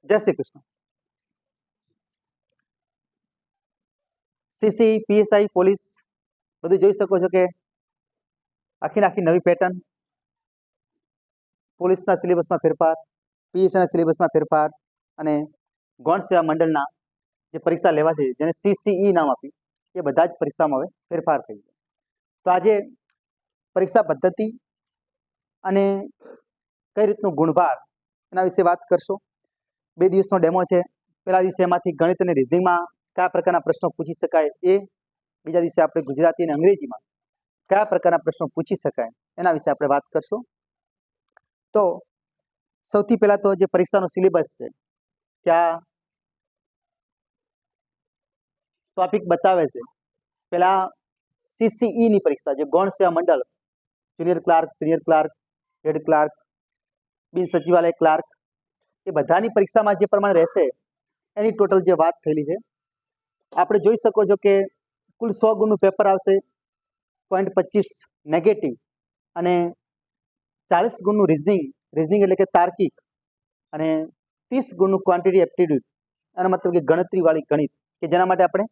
जय Shri Krishna. CC PSI police બધું જોઈ શકો છો કે આખી નવી પેટર્ન, પોલીસના સિલેબસમાં ફેરફાર, પીએસઆઈના સિલેબસમાં ફેરફાર અને ગૌણ સેવા મંડળના જે પરીક્ષા લેવા છે જેને સીસીઈ નામ આપ્યું એ બધા જ પરીક્ષામાં હવે ફેરફાર થઈ ગયો. તો આજે પરીક્ષા પદ્ધતિ અને કઈ રીતનું ગુણભાર એના વિશે વાત કરશો. 2 દિવસનો ડેમો છે. પહેલા દિવસે એમાંથી ગણિત અને રીઝનિંગમાં કયા પ્રકારના પ્રશ્નો પૂછી શકાય એ, બીજા દિવસે આપણે ગુજરાતી અને અંગ્રેજીમાં કયા પ્રકારના પ્રશ્નો પૂછી શકાય એના વિશે આપણે વાત કરશું. તો સૌથી પહેલા તો જે પરીક્ષાનો સિલેબસ છે ત્યાં ટોપિક બતાવે છે. પહેલા સીસીઈ ની પરીક્ષા, જે ગૌણ સેવા મંડળ, junior clerk, senior clerk, head clerk, બિન સચિવાલય ક્લાર્ક, એ બધાની પરીક્ષામાં જે પ્રમાણે રહેશે એની ટોટલ જે વાત થયેલી છે આપણે જોઈ શકો છો કે કુલ 100 ગુણનું પેપર આવશે. 0.25 નેગેટિવ અને 40 ગુણનું રીઝનિંગ એટલે કે તાર્કિક, અને 30 ગુણનું ક્વોન્ટિટી એપ્ટિટ્યુડ, એનો મતલબ કે ગણતરીવાળી ગણિત, કે જેના માટે આપણે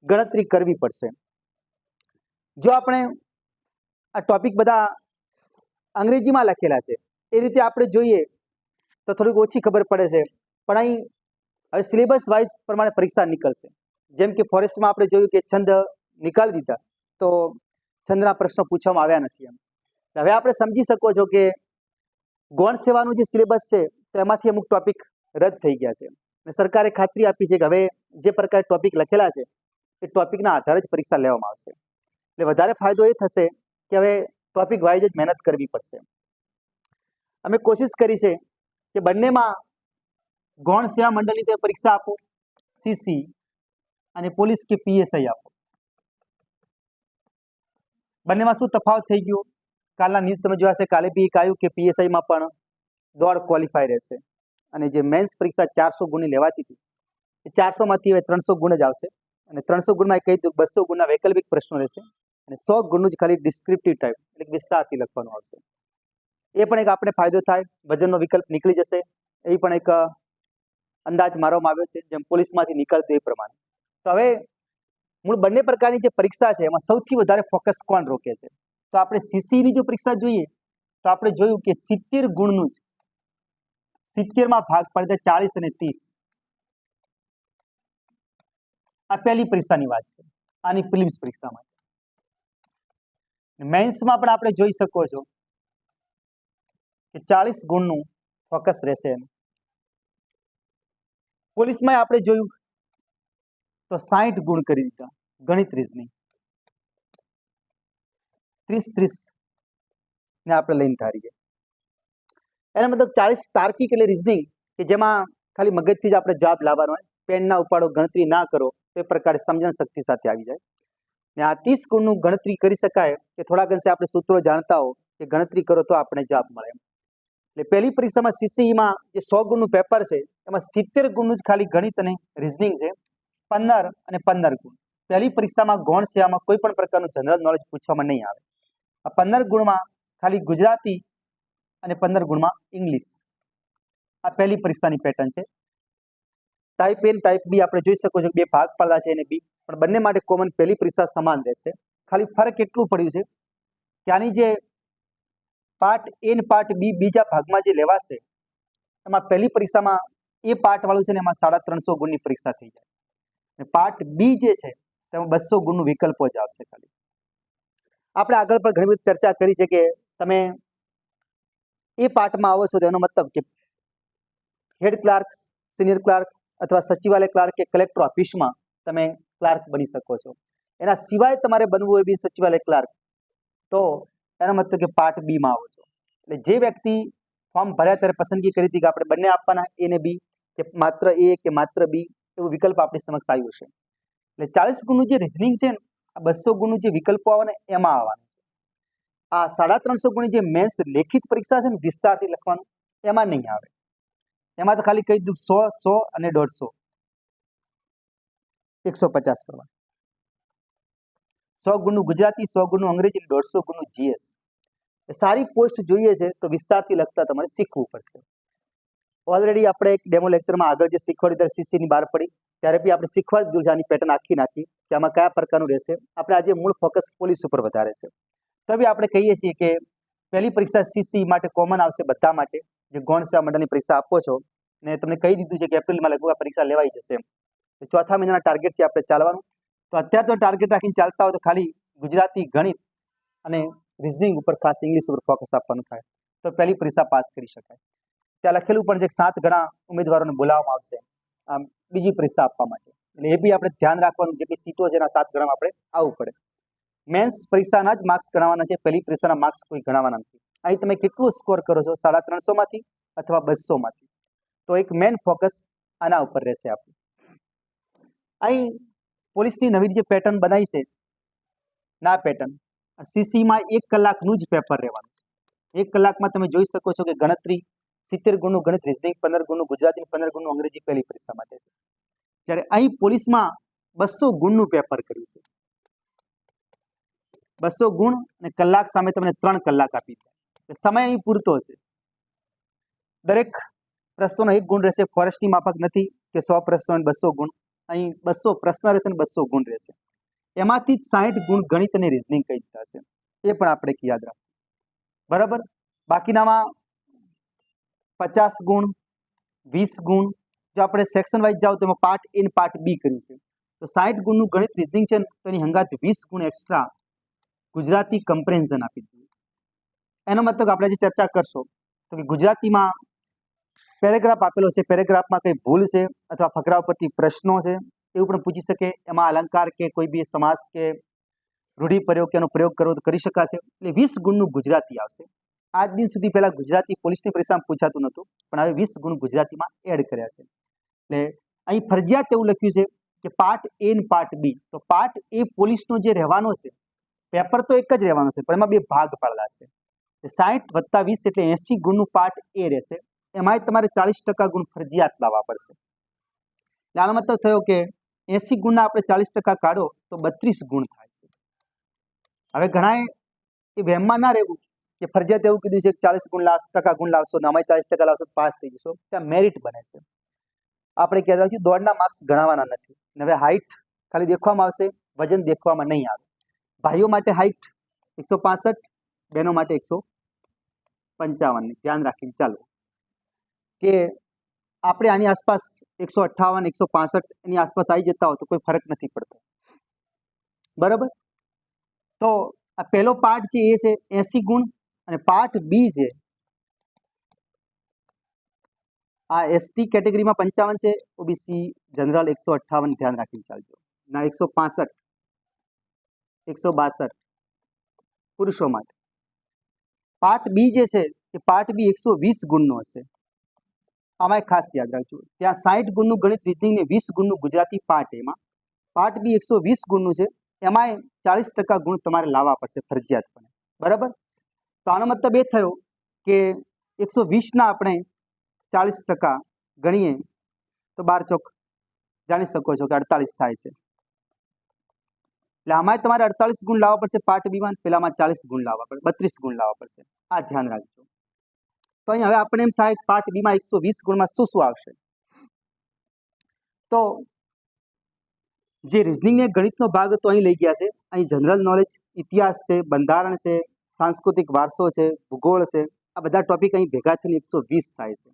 ગણતરી કરવી પડશે. જો આપણે આ ટોપિક બધા અંગ્રેજીમાં લખેલા છે એ રીતે આપણે જોઈએ તો થોડીક ઓછી ખબર પડે છે, પણ અહીં હવે સિલેબસ વાઇઝ પ્રમાણે પરીક્ષા નીકળશે. જેમ કે ફોરેસ્ટમાં આપણે જોયું કે છંદ નીકાળી દીધા તો છંદના પ્રશ્નો પૂછવામાં આવ્યા નથી. હવે આપણે સમજી શકો છો કે ગૌણ સેવાનું જે સિલેબસ છે તો એમાંથી અમુક ટોપિક રદ થઈ ગયા છે અને સરકારે ખાતરી આપી છે કે હવે જે પ્રકારે ટોપિક લખેલા છે એ ટોપિકના આધારે જ પરીક્ષા લેવામાં આવશે. એટલે વધારે ફાયદો એ થશે કે હવે ટોપિક વાઇઝ જ મહેનત કરવી પડશે. અમે કોશિશ કરી છે કે બંનેમાં ગૌણ સેવા મંડળની તમે પરીક્ષા આપો, સીસી, અને પોલીસ કે પીએસઆઈ આપો. બંનેમાં શું તફાવત થઈ ગયો? કાલના ન્યૂઝ તમે જોયા છે, કાલે બી એક આવ્યું કે પીએસઆઈમાં પણ દોડ ક્વોલિફાય રહેશે અને જે મેન્સ પરીક્ષા 400 ગુણની લેવાતી હતી એ 400 માંથી હવે 300 ગુણ જ આવશે. અને 300 ગુણમાં કહી દીધું 200 ગુણના વૈકલ્પિક પ્રશ્નો રહેશે અને 100 ગુણનું જ ખાલી ડિસ્ક્રિપ્ટિવ ટાઈપ એટલે વિસ્તારથી લખવાનું આવશે. એ પણ એક આપણે ફાયદો થાય, વજનનો વિકલ્પ નીકળી જશે. એ પણ એક અંદાજ મારવામાં આવ્યો છે જેમ પોલીસમાંથી નીકળતું એ પ્રમાણે. તો હવે મૂળ બંને પ્રકારની જે પરીક્ષા છે એમાં સૌથી વધારે ફોકસ કોણ રોકે છે? તો આપણે સીસીની જો પરીક્ષા જોઈએ તો આપણે જોયું કે 70 ગુણનું જ 70માં ભાગ પડે 40 અને 30. આ પહેલી પરીક્ષાની વાત છે, આની પ્રિલિમ્સ પરીક્ષામાં. મેન્સમાં પણ આપણે જોઈ શકો છો કે 40 ગુણનું ફોકસ રહેશે. પોલીસમાં આપણે જોયું તો 60 ગુણ કરી દીધા ગણિત રીઝનિંગ, 30 ને આપણે લઈને ધારીએ. એના મતલબ 40 તાર્કિક એટલે રીઝનિંગ, કે જેમાં ખાલી મગજથી જ આપણે જવાબ લાવવાનો હોય, પેન ના ઉપાડો, ગણતરી ના કરો, તે પ્રકારે સમજણ શક્તિ સાથે આવી જાય. ને આ 30 ગુણનું ગણતરી કરી શકાય કે થોડાક અંશે આપણે સૂત્રો જાણતા હો કે ગણતરી કરો તો આપણે જવાબ મળે. એટલે પહેલી પરીક્ષામાં સીસીઈમાં જે 100 ગુણનું પેપર છે એમાં 70 ગુણનું જ ખાલી ગણિત અને રીઝનિંગ છે, 15 અને 15 ગુણ. પહેલી પરીક્ષામાં ગૌણ સેવામાં કોઈ પણ પ્રકારનું જનરલ નોલેજ પૂછવામાં નહીં આવે. આ 15 ગુણમાં ખાલી ગુજરાતી અને 15 ગુણમાં ઇંગ્લિશ. આ પહેલી પરીક્ષાની પેટર્ન છે. ટાઈપ એ ટાઈપ બી આપણે જોઈ શકો છો, 2 ભાગ પડેલા છે અને બી, પણ બંને માટે કોમન પહેલી પરીક્ષા સમાન રહેશે. ખાલી ફરક એટલું પડ્યું છે કે આની જે પાર્ટ એ અને પાર્ટ બી બીજા ભાગમાં જે લેવાશે એમાં પહેલી પરીક્ષામાં એ પાર્ટ વાળું છે ને એમાં 350 ગુણની પરીક્ષા થઈ જાય, અને પાર્ટ બી જે છે તેમાં 200 ગુણનું વિકલ્પો જ આવશે. ખાલી આપણે આગળ પણ ઘણી બધી ચર્ચા કરી છે કે તમે એ પાર્ટમાં આવો છો તો એનો મતલબ કે હેડ ક્લાર્ક, સિનિયર ક્લાર્ક અથવા સચિવાલય ક્લાર્ક કે કલેક્ટર ઓફિસમાં તમે ક્લાર્ક બની શકો છો. એના સિવાય તમારે બનવું હોય બિન સચિવાલય ક્લાર્ક તો એનો મતલબ કે પાર્ટ બી માં આવો છો. એટલે જે વ્યક્તિ ફોર્મ ભર્યા ત્યારે પસંદગી કરી હતી કે આપણે બંને આપવાના, એ ને બી, કે માત્ર એ કે માત્ર બી, એવું વિકલ્પ આપણી સમક્ષ આવ્યું છે. એટલે 40 ગુણનું જે રીઝનિંગ છે ને, આ 200 ગુણનું જે વિકલ્પો આવે ને એમાં આવવાનું. આ 350 ગુણની જે મેન્સ લેખિત પરીક્ષા છે ને વિસ્તારથી લખવાનું, એમાં નહીં આવે. એમાં તો ખાલી કહી દીધું 100, 100 અને 150, 150 કરવા. 100 ગુણનું ગુજરાતી, 100 ગુણનું અંગ્રેજી, 150 ગુણનું જીએસ. સારી પોસ્ટ જોઈએ છે તો વિસ્તારથી લખતા તમારે શીખવું પડશે. ઓલરેડી આપણે એક ડેમો લેક્ચરમાં આગળ જે શીખવાડી ત્યારે સીસીની બહાર પડી ત્યારે બી આપણે શીખવાડી દીધું છે આની પેટર્ન આખી નાખી કે આમાં કયા પ્રકારનું રહેશે. આપણે આજે મૂળ ફોકસ પોલીસ ઉપર વધારે છે. તો બી આપણે કહીએ છીએ કે પહેલી પરીક્ષા સીસી માટે કોમન આવશે બધા માટે, જે ગૌણ સેવા મંડળની પરીક્ષા આપો છો ને તમને કહી દીધું છે કે એપ્રિલમાં લગભગ આ પરીક્ષા લેવાઈ જશે. ચોથા મહિનાના ટાર્ગેટથી આપણે ચાલવાનું. તો અત્યારે તો ટાર્ગેટ રાખીને ચાલતા હોય તો ખાલી ગુજરાતી, ગણિત અને રિઝનિંગ ઉપર ખાસ ઇંગ્લિશ ઉપર ફોકસ આપવાનું થાય તો પહેલી પરીક્ષા પાસ કરી શકાય. ત્યાં લખેલું પણ છે કે 7 ગણા ઉમેદવારોને બોલાવવામાં આવશે આમ બીજી પરીક્ષા આપવા માટે. એટલે એ બી આપણે ધ્યાન રાખવાનું, જેટલી સીટો છે એના 7 ગણામાં આપણે આવવું પડે. મેન્સ પરીક્ષાના જ માર્ક્સ ગણવાના છે, પહેલી પરીક્ષાના માર્ક્સ કોઈ ગણવાના નથી. અહીં તમે કેટલું સ્કોર કરો છો 350 માંથી અથવા 200 માંથી, તો એક મેન ફોકસ આના ઉપર રહેશે આપણું. અહીં પોલીસની નવી જે પેટર્ન બનાવી છે ના પેટર્ન સીસીમાં 1 કલાકનું જ પેપર રહેવાનું છે. 1 કલાકમાં તમે જોઈ શકો છો કે ગણતરી 70 ગુણનું ગણિત, રિઝનિંગ 15 ગુણનું, ગુજરાતી 15 ગુણનું, અંગ્રેજી પહેલી પરીક્ષા માટે છે. જ્યારે અહીં પોલીસમાં 200 ગુણનું પેપર કર્યું છે. 200 ગુણ અને કલાક સામે તમને 3 કલાક આપી દે. સમય અહીં પૂરતો છે. દરેક પ્રશ્નોનો 1 ગુણ રહેશે. ફોરેસ્ટની માફક નથી કે 100 પ્રશ્નો 200 ગુણ. અહીં 200 પ્રશ્ન રહેશે અને 200 ગુણ રહેશે. એમાંથી જ 60 ગુણ ગણિત અને રિઝનિંગ કહી દીધા છે. એ પણ આપણે યાદ રાખવું. બરાબર. બાકીનામાં 50 ગુણ, 20 ગુણ, જો આપણે સેક્શન વાઇઝ જાઓ તો એમાં પાર્ટ એ અને પાર્ટ બી કર્યું છે. તો 60 ગુણનું ગણિત રિઝનિંગ છે તો એની હંગાત 20 ગુણ એક્સ્ટ્રા ગુજરાતી કમ્પ્રેન્ઝન આપી દીધું. એનો મતલબ આપણે જે ચર્ચા કરશો તો કે ગુજરાતીમાં પેરેગ્રાફ આપેલો છે, પેરેગ્રાફમાં કઈ ભૂલ છે અથવા ફકરા ઉપરથી પ્રશ્નો છે એવું પણ પૂછી શકે. એમાં અલંકાર કે કોઈ બી સમાસ કે રૂઢિપ્રયોગ કે એનો પ્રયોગ કરવો તો કરી શકાશે. એટલે 20 ગુણનું ગુજરાતી આવશે. આજ દિન સુધી પહેલા ગુજરાતી પોલીસની પરીક્ષામાં પૂછાતું નહોતું, પણ હવે 20 ગુણ ગુજરાતીમાં એડ કર્યા છે. એટલે અહીં ફરજિયાત એવું લખ્યું છે કે પાર્ટ એ અને પાર્ટ બી. તો પાર્ટ એ પોલીસનો જે રહેવાનો છે, પેપર તો એક જ રહેવાનો છે પણ એમાં 2 ભાગ પાડેલા છે. 60 + 20 એટલે 80 ગુણનું પાર્ટ એ રહેશે. એમાંય તમારે 40% ગુણ ફરજિયાત લાવવા પડશે. એટલે આનો મતલબ થયો કે 80 ગુણના આપણે 40% કાઢો તો 32 ગુણ થાય છે. હવે ઘણાએ એ વહેમમાં ના રહેવું કે ફરજિયાત એવું કીધું છે કે 40% ગુણ લાવશો ને અમે 40% લાવશો પાસ થઈ જશો. ત્યાં મેરિટ બને છે. આપણે કહેતા હોય દોડના માર્ક્સ ગણાવવાના નથી. હવે હાઈટ ખાલી દેખવામાં આવશે, વજન દેખવામાં નહીં આવે. ભાઈઓ માટે હાઈટ 165, બહેનો માટે 155. ધ્યાન રાખીને ચાલો કે આપણે આની આસપાસ 158, 165 એની આસપાસ આવી જતા હોય તો કોઈ ફરક નથી પડતો. બરાબર. તો આ પહેલો પાર્ટ છે એ છે 80 ગુણ અને પાર્ટ બી છે આ એસટી કેટેગરીમાં 55 છે, ઓબીસી જનરલ 158. ધ્યાન રાખીને ચાલજો. ના 165, 162 પુરુષો માટે. પાર્ટ બી જે છે એ પાર્ટ બી 120 ગુણનો હશે. આમાં ખાસ યાદ રાખજો. ત્યાં 60 ગુણનું ગણિત, રિઝનિંગ ને 20 ગુણનું ગુજરાતી પાર્ટ એમાં. પાર્ટ બી 120 ગુણનું છે, એમાંય 40% ગુણ તમારે લાવવા પડશે ફરજિયાતપણે. બરાબર. તો આનો મતલબ એ થયો કે 120ના આપણે 40% ગણીએ તો 12 ચોક જાણી શકો છો કે 48 થાય છે. એટલે આમાંય તમારે 48 ગુણ લાવવા પડશે પાર્ટ બીમાં, પેલામાં 40 ગુણ લાવવા પડે, 32 ગુણ લાવવા પડશે. આ ધ્યાન રાખજો. તો અહીં હવે આપણે એમ થાય પાર્ટ બીમાં 120 ગુણમાં શું શું આવશે? તો જે રિઝનિંગ ને ગણિતનો ભાગ તો અહીં લઈ ગયા છે. અહીં જનરલ નોલેજ, ઇતિહાસ છે, બંધારણ છે, સાંસ્કૃતિક વારસો છે, ભૂગોળ છે, આ બધા ટોપિક અહીં ભેગા થઈને 120 થાય છે.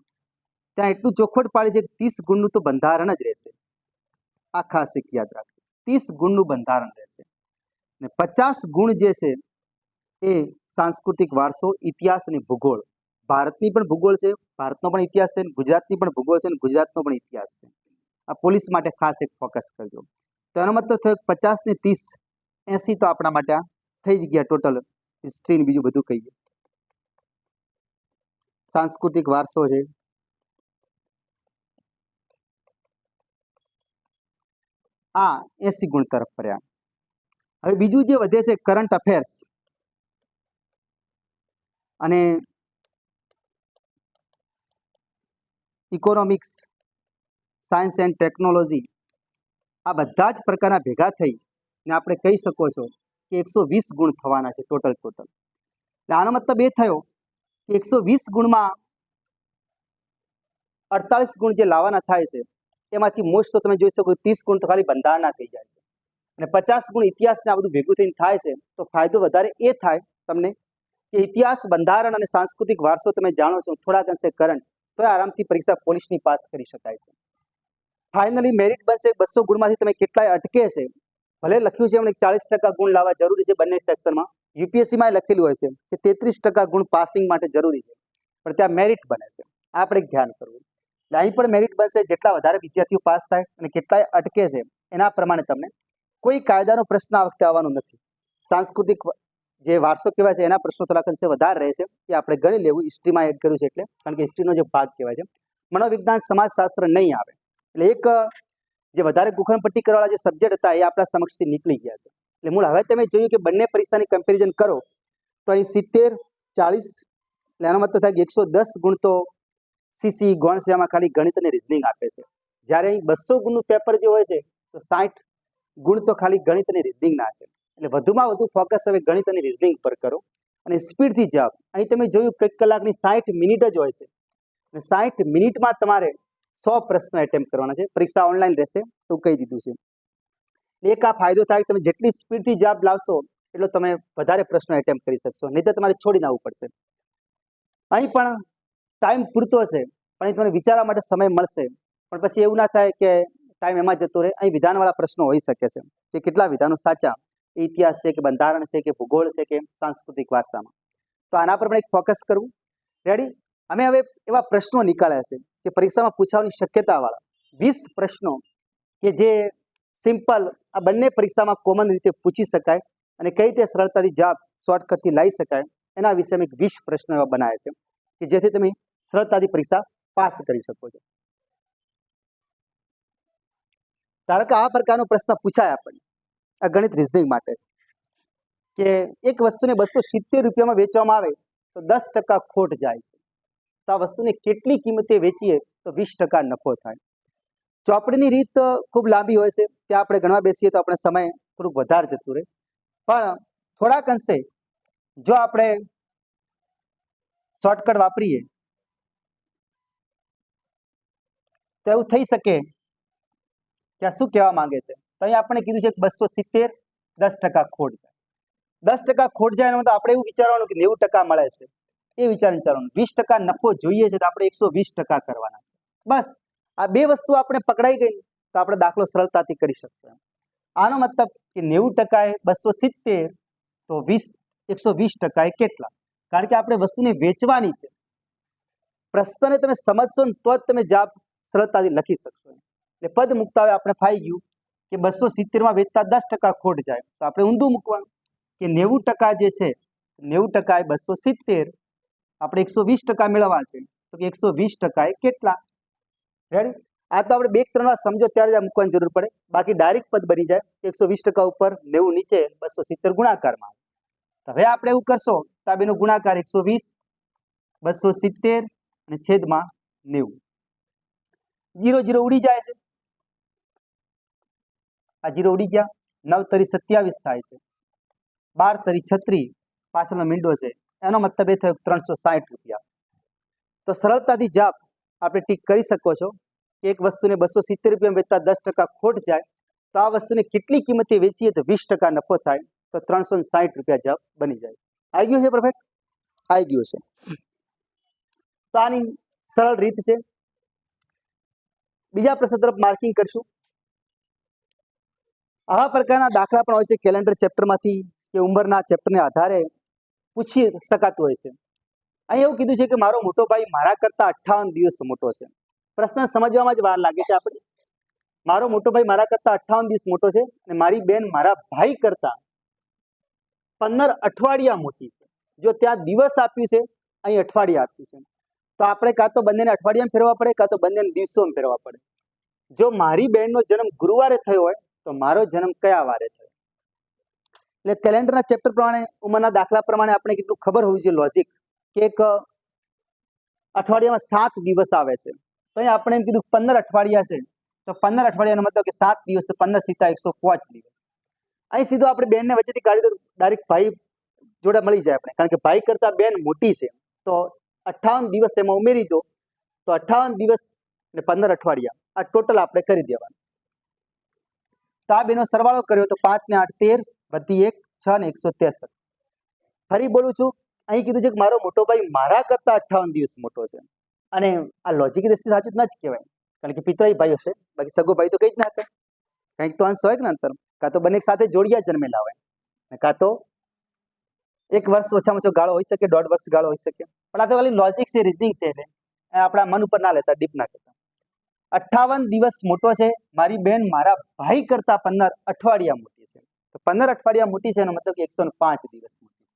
ત્યાં એટલું ચોખવટ પાડી છે કે 30 ગુણનું તો બંધારણ જ રહેશે. આ ખાસ એક યાદ રાખજો, 30 ગુણનું બંધારણ રહેશે ને 50 ગુણ જે છે એ સાંસ્કૃતિક વારસો, ઇતિહાસ અને ભૂગોળ. ભારતની પણ ભૂગોળ છે, ભારતનો પણ ઇતિહાસ છે, ગુજરાતની પણ ભૂગોળ છે અને ગુજરાતનો પણ ઇતિહાસ છે. આ પોલીસ માટે ખાસ એક ફોકસ કરજો. તો એનો મતલબ થયો 50 ને 30, 80 તો આપણા માટે આ થઈ જ ગયા ટોટલ. હિસ્ટ્રી બીજું બધું કહીએ. સાંસ્કૃતિક વારસો છે, આ 80 ગુણ તરફ ફર્યા. હવે બીજું જે વધે છે કરંટ અફેર્સ અને ઇકોનોમિક્સ, સાયન્સ એન્ડ ટેકનોલોજી, આ બધા જ પ્રકારના ભેગા થઈ ને આપણે કહી શકો છો કે 120 ગુણ થવાના છે ટોટલ. એટલે આનો મતલબ એ થયો કે 120 ગુણમાં 48 ગુણ જે લાવવાના થાય છે એમાંથી મોસ્ટ તો તમે જોઈ શકો 30 ગુણ તો ખાલી બંધારણના થઈ જાય છે અને 50 ગુણ ઇતિહાસને આ બધું ભેગું થઈને થાય છે. તો ફાયદો વધારે એ થાય તમને કે ઇતિહાસ, બંધારણ અને સાંસ્કૃતિક વારસો તમે જાણો છો, થોડાક અંશે કરંટ, તો આરામથી પરીક્ષા પોલીસની પાસ કરી શકાય છે. ફાઇનલી મેરિટ બનશે 200 ગુણમાંથી તમે કેટલાય અટકે છે. ભલે લખ્યું છે એમને 40% ગુણ લાવવા જરૂરી છે બંને સેક્શનમાં, યુપીએસસીમાં લખેલું હોય છે કે 33% ગુણ પાસિંગ માટે જરૂરી છે, પણ ત્યાં મેરિટ બને છે. આપણે ધ્યાન કરવું. એટલે અહીં પણ મેરિટ બનશે, જેટલા વધારે વિદ્યાર્થીઓ પાસ થાય અને કેટલાય અટકે છે એના પ્રમાણે તમને કોઈ કાયદાનો પ્રશ્ન આ વખતે આવવાનો નથી. સાંસ્કૃતિક જે વારસો કહેવાય છે એના પ્રશ્નો થોડાક અંશે વધારે રહેશે, એ આપણે ગણી લેવું. હિસ્ટ્રીમાં એડ કર્યું છે એટલે, કારણ કે હિસ્ટ્રીનો જે ભાગ કહેવાય છે. મનોવિજ્ઞાન, સમાજશાસ્ત્ર નહીં આવે. એટલે એક જે વધારે ગુખણપટ્ટી કરવાવાળા જે સબ્જેક્ટ હતા એ આપણા સમક્ષથી નીકળી ગયા છે. એટલે મૂળ હવે તમે જોયું કે બંને પરીક્ષાની કમ્પેરિઝન કરો તો અહીં 70, 40, એટલે એનો મતલબ થાય કે 110 ગુણ તો સીસી ગૌણ સેવામાં ખાલી ગણિત અને રિઝનિંગ આપે છે. જ્યારે અહીં 200 ગુણનું પેપર જે હોય છે તો 60 ગુણ તો ખાલી ગણિત અને રિઝનિંગના છે. એટલે વધુમાં વધુ ફોકસ હવે ગણિત અને રિઝનિંગ પર કરો અને સ્પીડથી જવાબ. અહીં તમે જોયું કે કલાકની 60 મિનિટ જ હોય છે અને 60 મિનિટમાં તમારે 100 પ્રશ્નો એટેમ્પ્ટ કરવાના છે. પરીક્ષા ઓનલાઈન રહેશે તો કહી દીધું છે. એક આ ફાયદો થાય કે તમે જેટલી સ્પીડથી જવાબ લાવશો એટલો તમે વધારે પ્રશ્નો એટેમ્પ્ટ કરી શકશો, નહીં તો તમારે છોડી આવવું પડશે. અહીં પણ ટાઈમ પૂરતો છે, પણ અહીં તમને વિચારવા માટે સમય મળશે, પણ પછી એવું ના થાય કે ટાઈમ એમાં જતો રહે. અહીં વિધાનવાળા પ્રશ્નો હોઈ શકે છે કે કેટલા વિધાનો સાચા, ઇતિહાસ છે કે બંધારણ છે કે ભૂગોળ છે કે સાંસ્કૃતિક વારસામાં. તો આના પર પણ એક ફોકસ કરવું. રેડી? અમે હવે એવા પ્રશ્નો નીકાળ્યા છે કે પરીક્ષામાં પૂછવાની શક્યતાવાળા 20 પ્રશ્નો કે જે સિમ્પલ આ બંને પરીક્ષામાં કોમન રીતે પૂછી શકાય અને કઈ રીતે સરળતાથી જવાબ શોર્ટકટથી લાવી શકાય, એના વિશે અમે 20 પ્રશ્નો એવા બનાવ્યા છે કે જેથી તમે સરળતાથી પરીક્ષા પાસ કરી શકો છો. ધારો કે આ પ્રકારનો પ્રશ્ન પૂછાય આપણને, આ ગણિત રિઝનિંગ માટે છે કે એક વસ્તુને 270 રૂપિયામાં વેચવામાં આવે તો 10% ખોટ જાય છે, તો આ વસ્તુને કેટલી કિંમતે વેચીએ તો 20% નફો થાય. ચોપડીની રીત ખૂબ લાંબી હોય છે, ત્યાં આપણે ગણવા બેસીએ તો આપણે સમય થોડુંક વધારે જતું રહે, પણ થોડાક અંશે જો આપણે શોર્ટકટ વાપરીએ તો એવું થઈ શકે કે આ શું કહેવા માંગે છે. તો અહીં આપણે કીધું છે કે 270, 10% ખોટ જાય. 10% ખોટ જાય એનો મતલબ આપણે એવું વિચારવાનું કે 90% મળે છે, એ વિચારીને ચાલવાનું. 20% નફો જોઈએ છે તો આપણે 120% કરવાના છે. બસ આ બે વસ્તુ આપણે પકડાઈ ગઈ તો આપણે દાખલો સરળતાથી કરી શકશું. આનો મતલબ કે 90% એ 270 તો 120% એ કેટલા? કારણ કે આપણે વસ્તુને વેચવાની છે. પ્રશ્નને તમે સમજશો ને તો જ તમે જવાબ સરળતાથી લખી શકશો. એટલે પદ મૂકતા હોય આપણે ફાઈ ગયું કે 270માં વેચતા 10% ખોટ જાય, તો આપણે ઊંધું મૂકવાનું કે 90% જે છે 90% એ 270, આપણે 120% મેળવવા છે તો કે 120% એ કેટલા? રેડી? આ તો આપણે 2-3 વાર સમજો ત્યારે જ આ મૂકવાની જરૂર પડે, બાકી ડાયરેક્ટ પદ બની જાય 120% ઉપર 90 નીચે 270 ગુણાકારમાં. હવે આપણે એવું કરશો તો આ બેનો ગુણાકાર 120, 270 અને છેદમાં 90. 0 0 ઉડી જાય છે, આ 0 ઉડી ગયા. 9 તરી 27 થાય છે, 12 તરી 36, પાછળનો મીંડો છે, એનો મતલબ એ થયો 360 રૂપિયા. તો સરળતાથી જવાબ આપણે ટીક કરી શકો છો કે એક વસ્તુને 270 રૂપિયામાં વેચતા 10% ખોટ જાય તો આ વસ્તુને કેટલી કિંમતે વેચીએ તો 20% નફો થાય, તો 360 રૂપિયા જવાબ બની જાય. આવી ગયું છે? પરફેક્ટ આવી ગયું છે. તો આની સરળ રીત છે. બીજા પ્રશ્ન તરફ માર્કિંગ કરશું. આવા પ્રકારના દાખલા પણ હોય છે કેલેન્ડર ચેપ્ટરમાંથી કે ઉંમરના ચેપ્ટરને આધારે પૂછી શકાતું હોય છે. અહીં એવું કીધું છે કે મારો મોટો ભાઈ મારા કરતા 58 દિવસ મોટો છે. પ્રશ્ન સમજવામાં જ વાર લાગે છે આપણે. મારો મોટો ભાઈ મારા કરતા 58 દિવસ મોટો છે અને મારી બેન મારા ભાઈ કરતા 15 અઠવાડિયા મોટી છે. જો ત્યાં દિવસ આપ્યું છે, અહીં અઠવાડિયા આપ્યું છે, તો આપણે કાં તો બંનેને અઠવાડિયામાં ફેરવવા પડે કાં તો બંનેને દિવસોમાં ફેરવવા પડે. જો મારી બહેનનો જન્મ ગુરુવારે થયો હોય તો મારો જન્મ કયા વારે થયો? એટલે કેલેન્ડરના ચેપ્ટર પ્રમાણે, ઉંમરના દાખલા પ્રમાણે આપણે કેટલું ખબર હોવી જોઈએ લોજિક કે એક અઠવાડિયામાં 7 દિવસ આવે છે, તો અહીં આપણે એમ કીધું 15 અઠવાડિયા છે, તો 15 અઠવાડિયાનો મતલબ કે 7 દિવસ, 15 સીધા 105 દિવસ. અહીં સીધો આપણે બેનને વચ્ચેથી કાઢી તો ડાયરેક્ટ ભાઈ જોડે મળી જાય આપણે, કારણ કે ભાઈ કરતા બેન મોટી છે, તો 58 દિવસ એમાં ઉમેરી દો તો 58 દિવસ અને 15 અઠવાડિયા આ ટોટલ આપણે કરી દેવાનું. તો આ બેનો સરવાળો કર્યો તો 5 ને 8 13 વધી 1 6 ને 163. ફરી બોલું છું, અહીં કીધું છે કે મારો મોટો ભાઈ મારા કરતા 58 દિવસ મોટો છે, અને આ લોજિક દ્રષ્ટિ સાચું જ ના જ કહેવાય, કારણ કે પિતરાઈ ભાઈ હશે, બાકી સગો ભાઈ તો કઈ જ ના થાય. કંઈક તો અંશ હોય કે અંતર, કાં તો બંને સાથે જોડિયા જન્મેલા હોય, કાં તો 1 વર્ષ ઓછામાં ઓછો ગાળો હોઈ શકે, 1.5 વર્ષ ગાળો હોઈ શકે. પણ આ તો ખાલી લોજિક છે, રીઝનિંગ છે, એટલે આપણા મન ઉપર ના લેતા, ડીપ ના કરતા. 58 દિવસ મોટો છે, મારી બેન મારા ભાઈ કરતા 15 અઠવાડિયા મોટી છે. તો 15 અઠવાડિયા મોટી છે એનો મતલબ કે 105 દિવસ મોટી છે.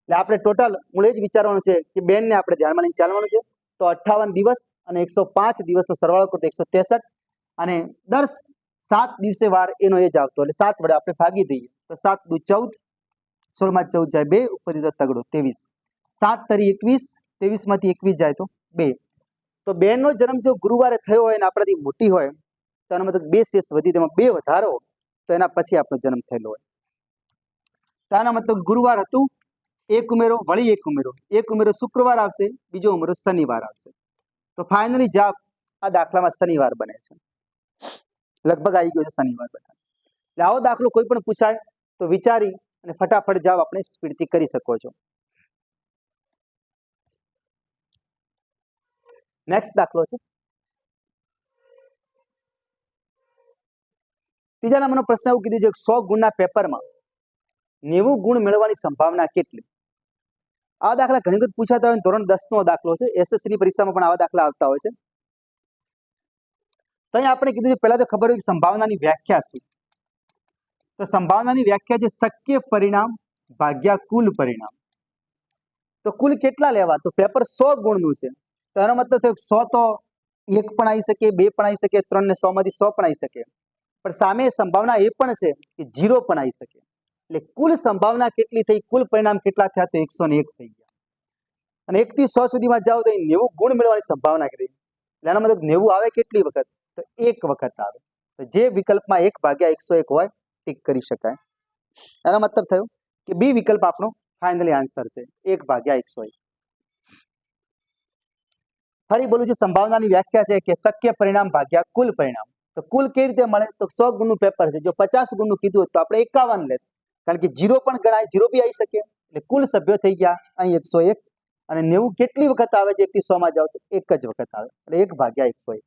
એટલે આપણે ટોટલ મૂળ જ વિચારવાનું છે કે બેનને આપણે ધ્યાનમાં લઈને ચાલવાનું છે. તો 58 દિવસ અને 105 દિવસનો સરવાળો કરો તો 163, અને દર 7 દિવસે વાર એનો એ જ આવતો, એટલે 7 વડે આપણે ભાગી દઈએ તો 7 દુ 14, 16 માં 14 જાય 2, ઉપર તો તગડો 23, 7 તરી 21, 23 માંથી 21 જાય તો 2. તો બેનનો જન્મ જો ગુરુવારે થયો હોય અને આપણાથી મોટી હોય તો એનો મતલબ 2 શેષ વધી, તેમાં 2 વધારો તો એના પછી આપણો જન્મ થયેલો હોય. તો આના મતલબ ગુરુવાર હતું, 1 ઉમેરો, વળી 1 ઉમેરો, 1 ઉમેરો શુક્રવાર આવશે, બીજો ઉમેરો શનિવાર આવશે. તો ફાઇનલી જવાબ આ દાખલામાં શનિવાર બને છે. લગભગ આવી ગયો છે શનિવાર બધા. એટલે આવો દાખલો કોઈ પણ પૂછાય તો વિચારી અને ફટાફટ જવાબ આપણે સ્પીડથી કરી શકો છો. નેક્સ્ટ દાખલો છે ત્રીજા નંબરનો પ્રશ્ન એવું કીધું છે કે 100 ગુણના પેપરમાં 90 ગુણ મેળવવાની સંભાવના કેટલી? આ દાખલા ઘણી વખત પૂછાતા હોય, ધોરણ 10 નો દાખલો છે, એસએસસી ની પરીક્ષામાં પણ આવા દાખલા આવતા હોય છે. તો અહીં આપણે કીધું છે પહેલા તો ખબર હોય કે સંભાવનાની વ્યાખ્યા શું. તો સંભાવનાની વ્યાખ્યા છે શક્ય પરિણામ ભાગ્યા કુલ પરિણામ. તો કુલ કેટલા લેવા? તો પેપર 100 ગુણનું છે, તો એનો મતલબ થયો 100 તો 1 પણ આવી શકે, 2 પણ આવી શકે, 3 ને 100 માંથી 100 પણ આવી શકે, પણ સામે સંભાવના એ પણ છે કે 0 પણ આવી શકે. એટલે કુલ સંભાવના કેટલી થઈ, કુલ પરિણામ કેટલા થયા? તો 101 થઈ ગયા. અને 1 થી 100 સુધીમાં જાઓ તો 90 ગુણ મેળવવાની સંભાવના કીધી. એટલે એનો મતલબ 90 આવે કેટલી વખત? તો 1 વખત આવે. તો જે વિકલ્પમાં 1 ભાગ્યા 101 હોય ટીક કરી શકાય. એનો મતલબ થયો કે બી વિકલ્પ આપણો ફાઇનલી આન્સર છે, 1 ભાગ્યા 101. ફરી બોલું છું, સંભાવનાની વ્યાખ્યા છે કે શક્ય પરિણામ ભાગ્યા કુલ પરિણામ. તો કુલ કેવી રીતે મળે? તો 100 ગુણનું પેપર છે, જો 50 ગુણનું કીધું હોત તો આપણે 51 લેત, કારણ કે 0 પણ ગણાય, 0 બી આવી શકે. એટલે કુલ સભ્યો થઈ ગયા અહીં 101. અને 90 કેટલી વખત આવે છે? 1 થી 100 માં જાઓ તો 1 જ વખત આવે, એટલે 1 ભાગ્યા 101.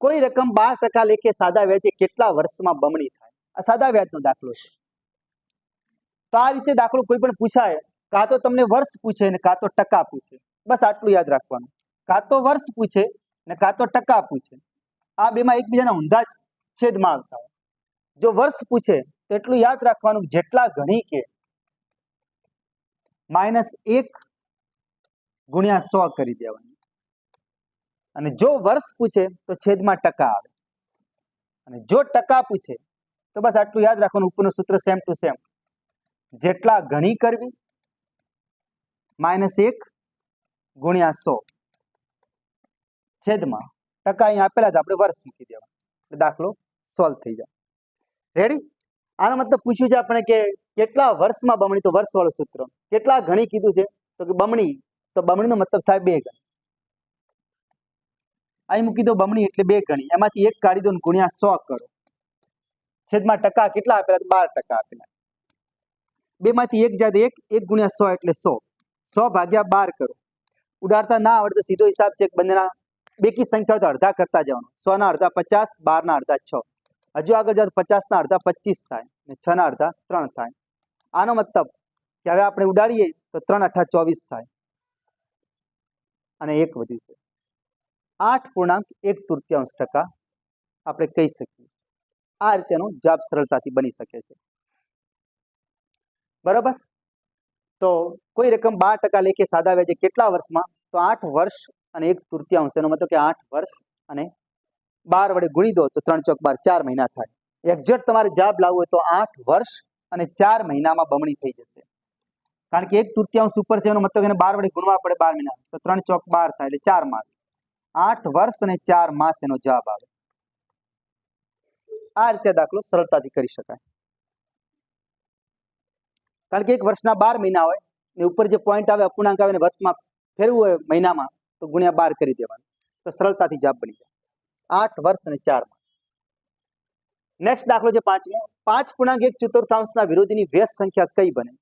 કોઈ રકમ 12% લેખે સાદા વ્યાજે કેટલા વર્ષમાં બમણી થાય? આ સાદા વ્યાજનો દાખલો છે. તો આ રીતે દાખલો કોઈ પણ પૂછાય, કાં તો તમને વર્ષ પૂછે ને કાં તો ટકા પૂછે. બસ આટલું યાદ રાખવાનું, કાં તો વર્ષ પૂછે ને કાં તો ટકા પૂછે. આ બેમાં એકબીજાના ઊંધા જ છેદમાં આવતા હોય. જો વર્ષ પૂછે તો એટલું યાદ રાખવાનું, જેટલા ગણી કે -1 ગુણ્યા 100 કરી દેવાનું. અને જો વર્ષ પૂછે તો છેદમાં ટકા આવે. અને જો ટકા પૂછે તો બસ આટલું યાદ રાખવાનું, ઉપરનું સૂત્ર સેમ ટુ સેમ, જેટલા ગણી કરવી -1 ગુણ્યા 100 છેદમાં ટકા અહીં આપેલા છે, આપણે વર્ષ મૂકી દેવા, દાખલો સોલ્વ થઈ જાય. રેડી? આનો મતલબ પૂછ્યું છે આપણે કે કેટલા વર્ષમાં બમણી, તો વર્ષ વાળું સૂત્ર. કેટલા ગણી કીધું છે તો કે બમણી, તો બમણીનો મતલબ થાય 2 ગણી. અહીં મૂકી દો બમણી એટલે 2 ગણી, એમાંથી 1 કાઢી દો ને ગુણ્યા 100 કરો, છેદમાં ટકા કેટલા આપેલા? 12% આપેલા. 2 માંથી 1 જાય તો 1 ગુણ્યા 100 એટલે 100, 100 ભાગ્યા 12 કરો. ઉડાડતા ના આવડે તો સીધો હિસાબ છે, બંનેના બેકી સંખ્યા તો અડધા કરતા જવાનું. 100 ના અડધા 50, 12 ના અડધા 6. હજુ આગળ જાઓ 50 ના અડધા 25 થાય અને 6 ના અડધા 3 થાય. આનો મતલબ કે હવે આપણે ઉડાડીએ તો 3 અઠા 24 થાય અને 1 વધ્યું છે 8.1/3% આપણે કહી શકીએ. આ રીતેનો જવાબ સરળતાથી બની શકે છે. બરાબર? તો કોઈ રકમ 12% લેખે સાદા વ્યાજે કેટલા વર્ષમાં? તો 8 વર્ષ અને 1/3, એનો મતલબ કે 8 વર્ષ અને 12 વડે ગુણી દો તો 3 ચોક 12, 4 મહિના થાય. એક્ઝેક્ટ તમારે જવાબ લાવવો હોય તો 8 વર્ષ અને 4 મહિનામાં બમણી થઈ જશે, કારણ કે 1/3 ઉપર છે, એનો મતલબ એને 12 વડે ગુણવા પડે, 12 મહિના, તો 3 ચોક 12 થાય, એટલે 4 માસ. 8 વર્ષ અને 4 માસ એનો જવાબ આવે. આ રીતે દાખલો સરળતાથી કરી શકાય, કારણ કે 1 વર્ષના 12 મહિના હોય ને ઉપર જે પોઈન્ટ આવે અપૂર્ણાંક આવે ને વર્ષમાં ફેરવું હોય મહિનામાં તો ગુણ્યા 12 કરી દેવાનું, તો સરળતાથી જવાબ બની જાય 8 વર્ષ અને 4 માસ. નેક્સ્ટ દાખલો છે પાંચમો. 5.1/4 વિરોધીની વ્યસ્ત સંખ્યા કઈ બને?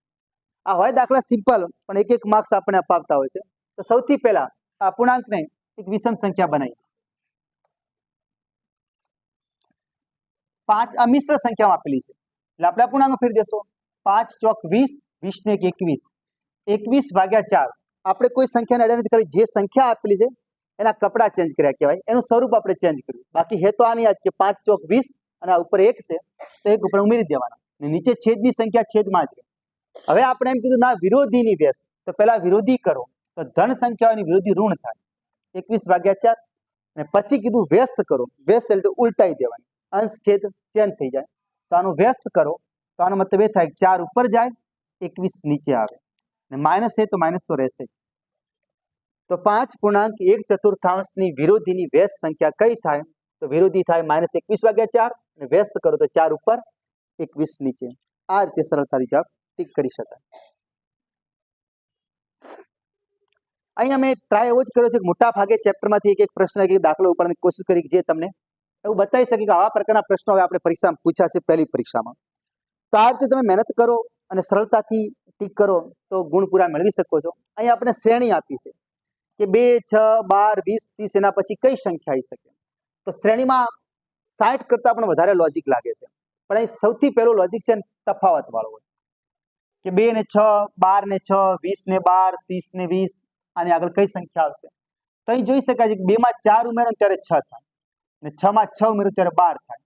આ હોય દાખલા સિમ્પલ, પણ એક એક માર્ક્સ આપણે અપાવતા હોય છે. તો સૌથી પહેલા આ અપૂર્ણાંકને એક વિષમ સંખ્યા બનાવી. 5 આ મિશ્ર સંખ્યામાં આપેલી છે એટલે આપણે અપૂર્ણાંક ફેરવી દેશો. 5 ચોક 20, 20 ને 21, 21 ભાગ્યા 4. આપણે કોઈ સંખ્યાને એડ નથી કરી, જે સંખ્યા આપેલી છે એના કપડા ચેન્જ કર્યા કહેવાય, એનું સ્વરૂપ આપણે ચેન્જ કર્યું. બાકી હે તો આની જ કે 5 ચોક 20 અને આ ઉપર 1 છે તો 1 ઉપર ઉમેરી દેવાના, નીચે છેદની સંખ્યા છેદમાં જ. હવે આપણે એમ કીધું ના વિરોધીની વ્યસ્ત, તો પહેલા વિરોધી કરો તો ધન સંખ્યાઓની વિરોધી ઋણ થાય 21 ભાગ્યા 4. અને પછી કીધું વ્યસ્ત કરો, વ્યસ્ત એટલે ઉલટાઈ દેવાની, અંશ છેદ ચેન્જ થઈ જાય. તો આનું વ્યસ્ત કરો તો આનો મતલબ એ થાય 4 ઉપર જાય 21 નીચે આવે, અને માઇનસ છે તો માઇનસ તો રહેશે. તો 5.1/4 વિરોધીની વ્યસ્ત સંખ્યા કઈ થાય? તો વિરોધી થાય -21 ભાગ્યા 4 અને વ્યસ્ત કરો તો 4 ઉપર 21 નીચે. આ રીતે સરળતાથી જવાબ ટીક કરી શકાય. અહીંયા મેં ટ્રાય એવો જ કર્યો છે કે મોટા ભાગે ચેપ્ટરમાંથી એક પ્રશ્ન એક દાખલો ઉપાડવાની કોશિશ કરી, જે તમને એવું બતાવી શકે કે આવા પ્રકારના પ્રશ્નો હવે આપણે પરીક્ષામાં પૂછ્યા છે પહેલી પરીક્ષામાં. તો આ રીતે તમે મહેનત કરો અને સરળતાથી ટીક કરો તો ગુણ પૂરા મેળવી શકો છો. અહીંયા આપણે શ્રેણી આપી છે કે 2, 6, 12, 20, 30 એના પછી કઈ સંખ્યા આવી શકે? તો શ્રેણીમાં 60 કરતાં પણ વધારે લોજિક લાગે છે, પણ અહીં સૌથી પહેલું લોજિક છે તફાવત વાળો હોય કે 2 ને 6, 12 ને 6, 20 ને 12, 30 ને 20, આની આગળ કઈ સંખ્યા આવશે? તો અહીં જોઈ શકાય છે કે 2 માં 4 ઉમેરો ત્યારે 6 થાય, ને 6 માં 6 ઉમેરો ત્યારે 12 થાય,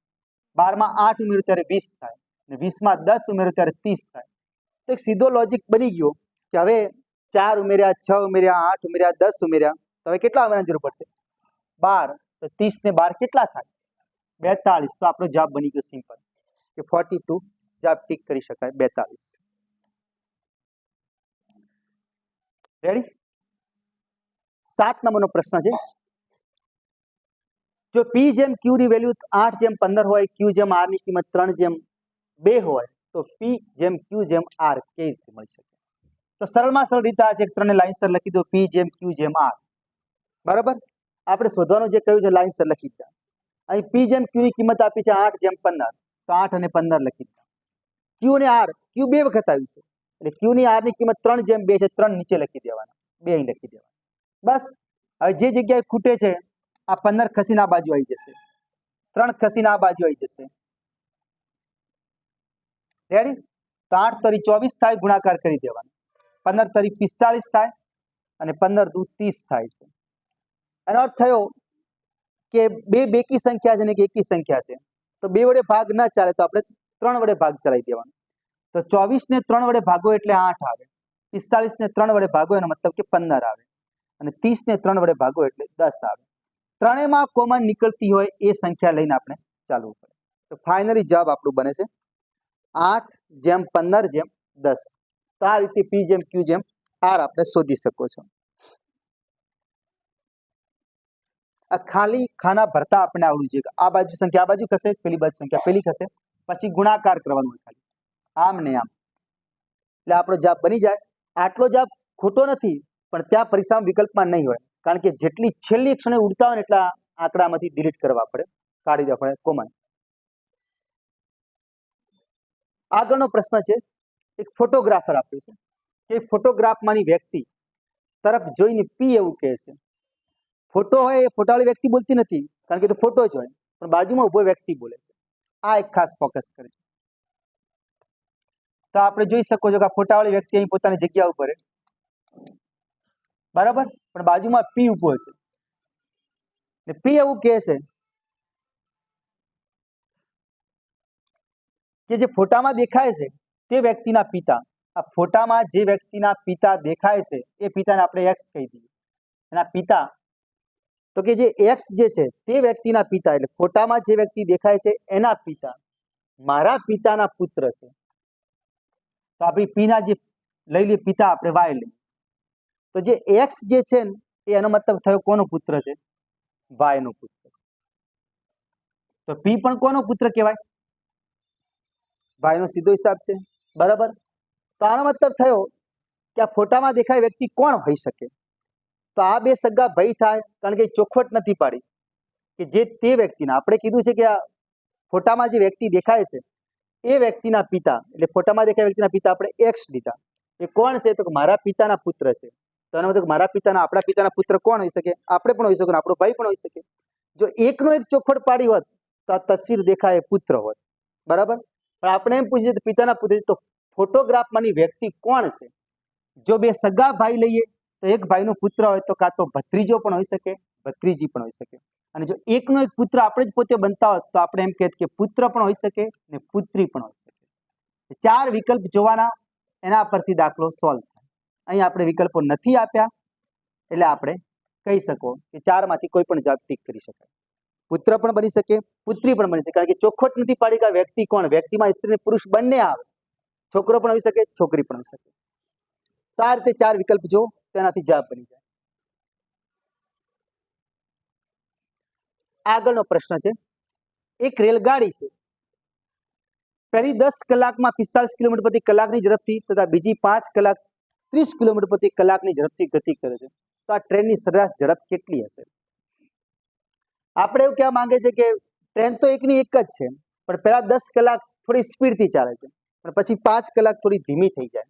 12 માં 8 ઉમેરો ત્યારે 20 થાય, ને 20 માં 10 ઉમેરો ત્યારે 30 થાય. તો એક સીધો લોજિક બની ગયો કે હવે 4 ઉમેર્યા, 6 ઉમેર્યા, 8 ઉમેર્યા, 10 ઉમેર્યા, તો હવે કેટલા ઉમેરવાની જરૂર પડશે? 12. તો 30 ને 12 કેટલા થાય? 42. તો આપણો જવાબ બની ગયો સિમ્પલ કે 42. જવાબ ટીક કરી શકાય 42. રેડી? 7 નંબરનો પ્રશ્ન છે. જો P જેમ Q ની વેલ્યુ 8/15 હોય, Q જેમ R ની કિંમત 3/2 હોય, તો P જેમ Q જેમ R કેવી રીતે મળી શકે? તો સરળમાં સરળ રીત આ છે, 3 લાઈનસર લખી દો, P જેમ Q જેમ R. બરાબર? આપણે શોધવાનું જે કહ્યું છે લાઈનસર લખી દીધા. અહીં P જેમ Q ની કિંમત આપી છે 8/15, તો 8 અને 15 લખી દીધા. Q અને R, Q 2 વખત આવ્યું છે એટલે Q ની R ની કિંમત 3/2 છે, 3 નીચે લખી દેવાના, 2 અહીં લખી દેવાના. બસ. હવે જે જગ્યાએ ખૂટે છે આ 15 ખસીને આ બાજુ આવી જશે, 3 ખસીને આ બાજુ આવી જશે. રેડી? તો 8 તરી 24 થાય, ગુણાકાર કરી દેવાનો. 15 તરી 45 થાય અને 15 દુ 30 થાય છે. એનો અર્થ થયો કે બે બેકી સંખ્યા છે ને એક એકી સંખ્યા છે, તો 2 વડે ભાગ ના ચાલે તો આપણે 3 વડે ભાગ ચલાવી દેવાનો. તો 24 ને 3 વડે ભાગો એટલે 8 આવે, 45 ને 3 વડે ભાગો એનો મતલબ કે 15 આવે, અને 30 ને 3 વડે ભાગો એટલે 10 આવે. ત્રણેયમાં કોમન નીકળતી હોય એ સંખ્યા લઈને આપણે ચાલવું પડે. તો ફાઇનલી જવાબ આપણું બને છે 8/15/10. તો આ રીતે P જેમ Q જેમ R આપણે શોધી શકો છો. આ ખાલી ખાના ભરતા આપણે આવડવું જોઈએ. આ બાજુ સંખ્યા આ બાજુ ખસે, પેલી બાજુ સંખ્યા પેલી ખસે, પછી ગુણાકાર કરવાનો હોય ખાલી, આમ ને આમ, એટલે આપણો જવાબ બની જાય. આટલો જવાબ ખોટો નથી, પણ ત્યાં પરીક્ષામાં વિકલ્પમાં નહીં હોય, કારણ કે જેટલી છેલ્લી ક્ષણે ઉડતા હોય ને એટલા આંકડામાંથી ડિલીટ કરવા પડે, કાઢી દેવા પડે કોમન. આગળનો પ્રશ્ન છે, એક ફોટોગ્રાફર આપ્યો છે કે ફોટોગ્રાફમાંની વ્યક્તિ તરફ જોઈને P એવું કહે છે. ફોટો હોય એ ફોટાવાળી વ્યક્તિ બોલતી નથી, કારણ કે તો ફોટો જ હોય, પણ બાજુમાં ઉભો વ્યક્તિ બોલે છે. આ એક ખાસ ફોકસ કરે. તો આપણે જોઈ શકો છો કે આ ફોટાવાળી વ્યક્તિ અહીં પોતાની જગ્યા ઉપર, બરાબર, પણ બાજુમાં P ઉભો છે ને P એવું કહે છે કે જે ફોટામાં દેખાય છે તે વ્યક્તિના પિતા, આ ફોટામાં જે વ્યક્તિના પિતા દેખાય છે એ પિતાને આપણે X કહી દઈએ. એના પિતા, તો કે જે X જે છે તે વ્યક્તિના પિતા, એટલે ફોટામાં જે વ્યક્તિ દેખાય છે એના પિતા મારા પિતાના પુત્ર છે. તો આપણે P ના જે લઈ લઈએ પિતા, આપણે Y લઈએ, તો જે X જે છે ને એનો મતલબ થયો કોનો પુત્ર છે? Y નો પુત્ર છે. તો P પણ કોનો પુત્ર કહેવાય? Y નો સીધો હિસાબ છે, બરાબર. તો આનો મતલબ થયો કે આ ફોટામાં દેખાય વ્યક્તિ કોણ હોઈ શકે? તો આ બે સગા ભાઈ થાય, કારણ કે ચોખવટ નથી પાડી કે જે તે વ્યક્તિના, આપણે કીધું છે કે આ ફોટામાં જે વ્યક્તિ દેખાય છે એ વ્યક્તિના પિતા, એટલે ફોટામાં દેખાય વ્યક્તિના પિતા આપણે એક્સ લીધા. એ કોણ છે? તો કે મારા પિતાના પુત્ર છે. તો એનો મતલબ મારા પિતાના, આપણા પિતાના પુત્ર કોણ હોઈ શકે? આપણે પણ હોઈ શકે, આપણો ભાઈ પણ હોઈ શકે. જો એકનો એક ચોખવટ પાડી હોત તો આ તસવીર દેખાય પુત્ર હોત, બરાબર. પણ આપણે એમ પૂછીએ તો પિતાના પુત્ર, તો ફોટોગ્રાફમાંની વ્યક્તિ કોણ છે? જો બે સગા ભાઈ લઈએ તો એક ભાઈનો પુત્ર હોય તો કાં તો ભત્રીજો પણ હોઈ શકે, ભત્રીજી પણ હોઈ શકે. અને જો એકનો એક પુત્ર આપણે જ પોતે બનતા હોત તો આપણે એમ કહેત કે પુત્ર પણ હોઈ શકે ને પુત્રી પણ હોઈ શકે. 4 વિકલ્પ જોવાના, એના પરથી દાખલો સોલ્વ થાય. અહીં આપણે વિકલ્પો નથી આપ્યા એટલે આપણે કહી શકો કે 4 માંથી કોઈ પણ જવાબ ટીક કરી શકાય. પુત્ર પણ બની શકે, પુત્રી પણ બની શકે, કારણ કે ચોખવટ નથી પાડી કે વ્યક્તિ કોણ. વ્યક્તિમાં સ્ત્રી અને પુરુષ બંને આવે, છોકરો પણ હોઈ શકે, છોકરી પણ હોઈ શકે. તો આ રીતે 4 વિકલ્પ જો, તેનાથી જવાબ બની જાય. આગળનો પ્રશ્ન છે, એક રેલગાડી છે, પહેલી 10 કલાકમાં 45 કિલોમીટર પ્રતિ કલાકની ઝડપથી તથા બીજી 5 કલાક 30 કિલોમીટર પ્રતિ કલાકની ઝડપથી ગતિ કરે છે. તો આ ટ્રેનની સરેરાશ ઝડપ કેટલી હશે? આપણે એવું કહેવા માંગે છે કે ટ્રેન તો એકની એક જ છે, પણ પહેલા 10 કલાક થોડી સ્પીડથી ચાલે છે, પણ પછી 5 કલાક થોડી ધીમી થઈ જાય.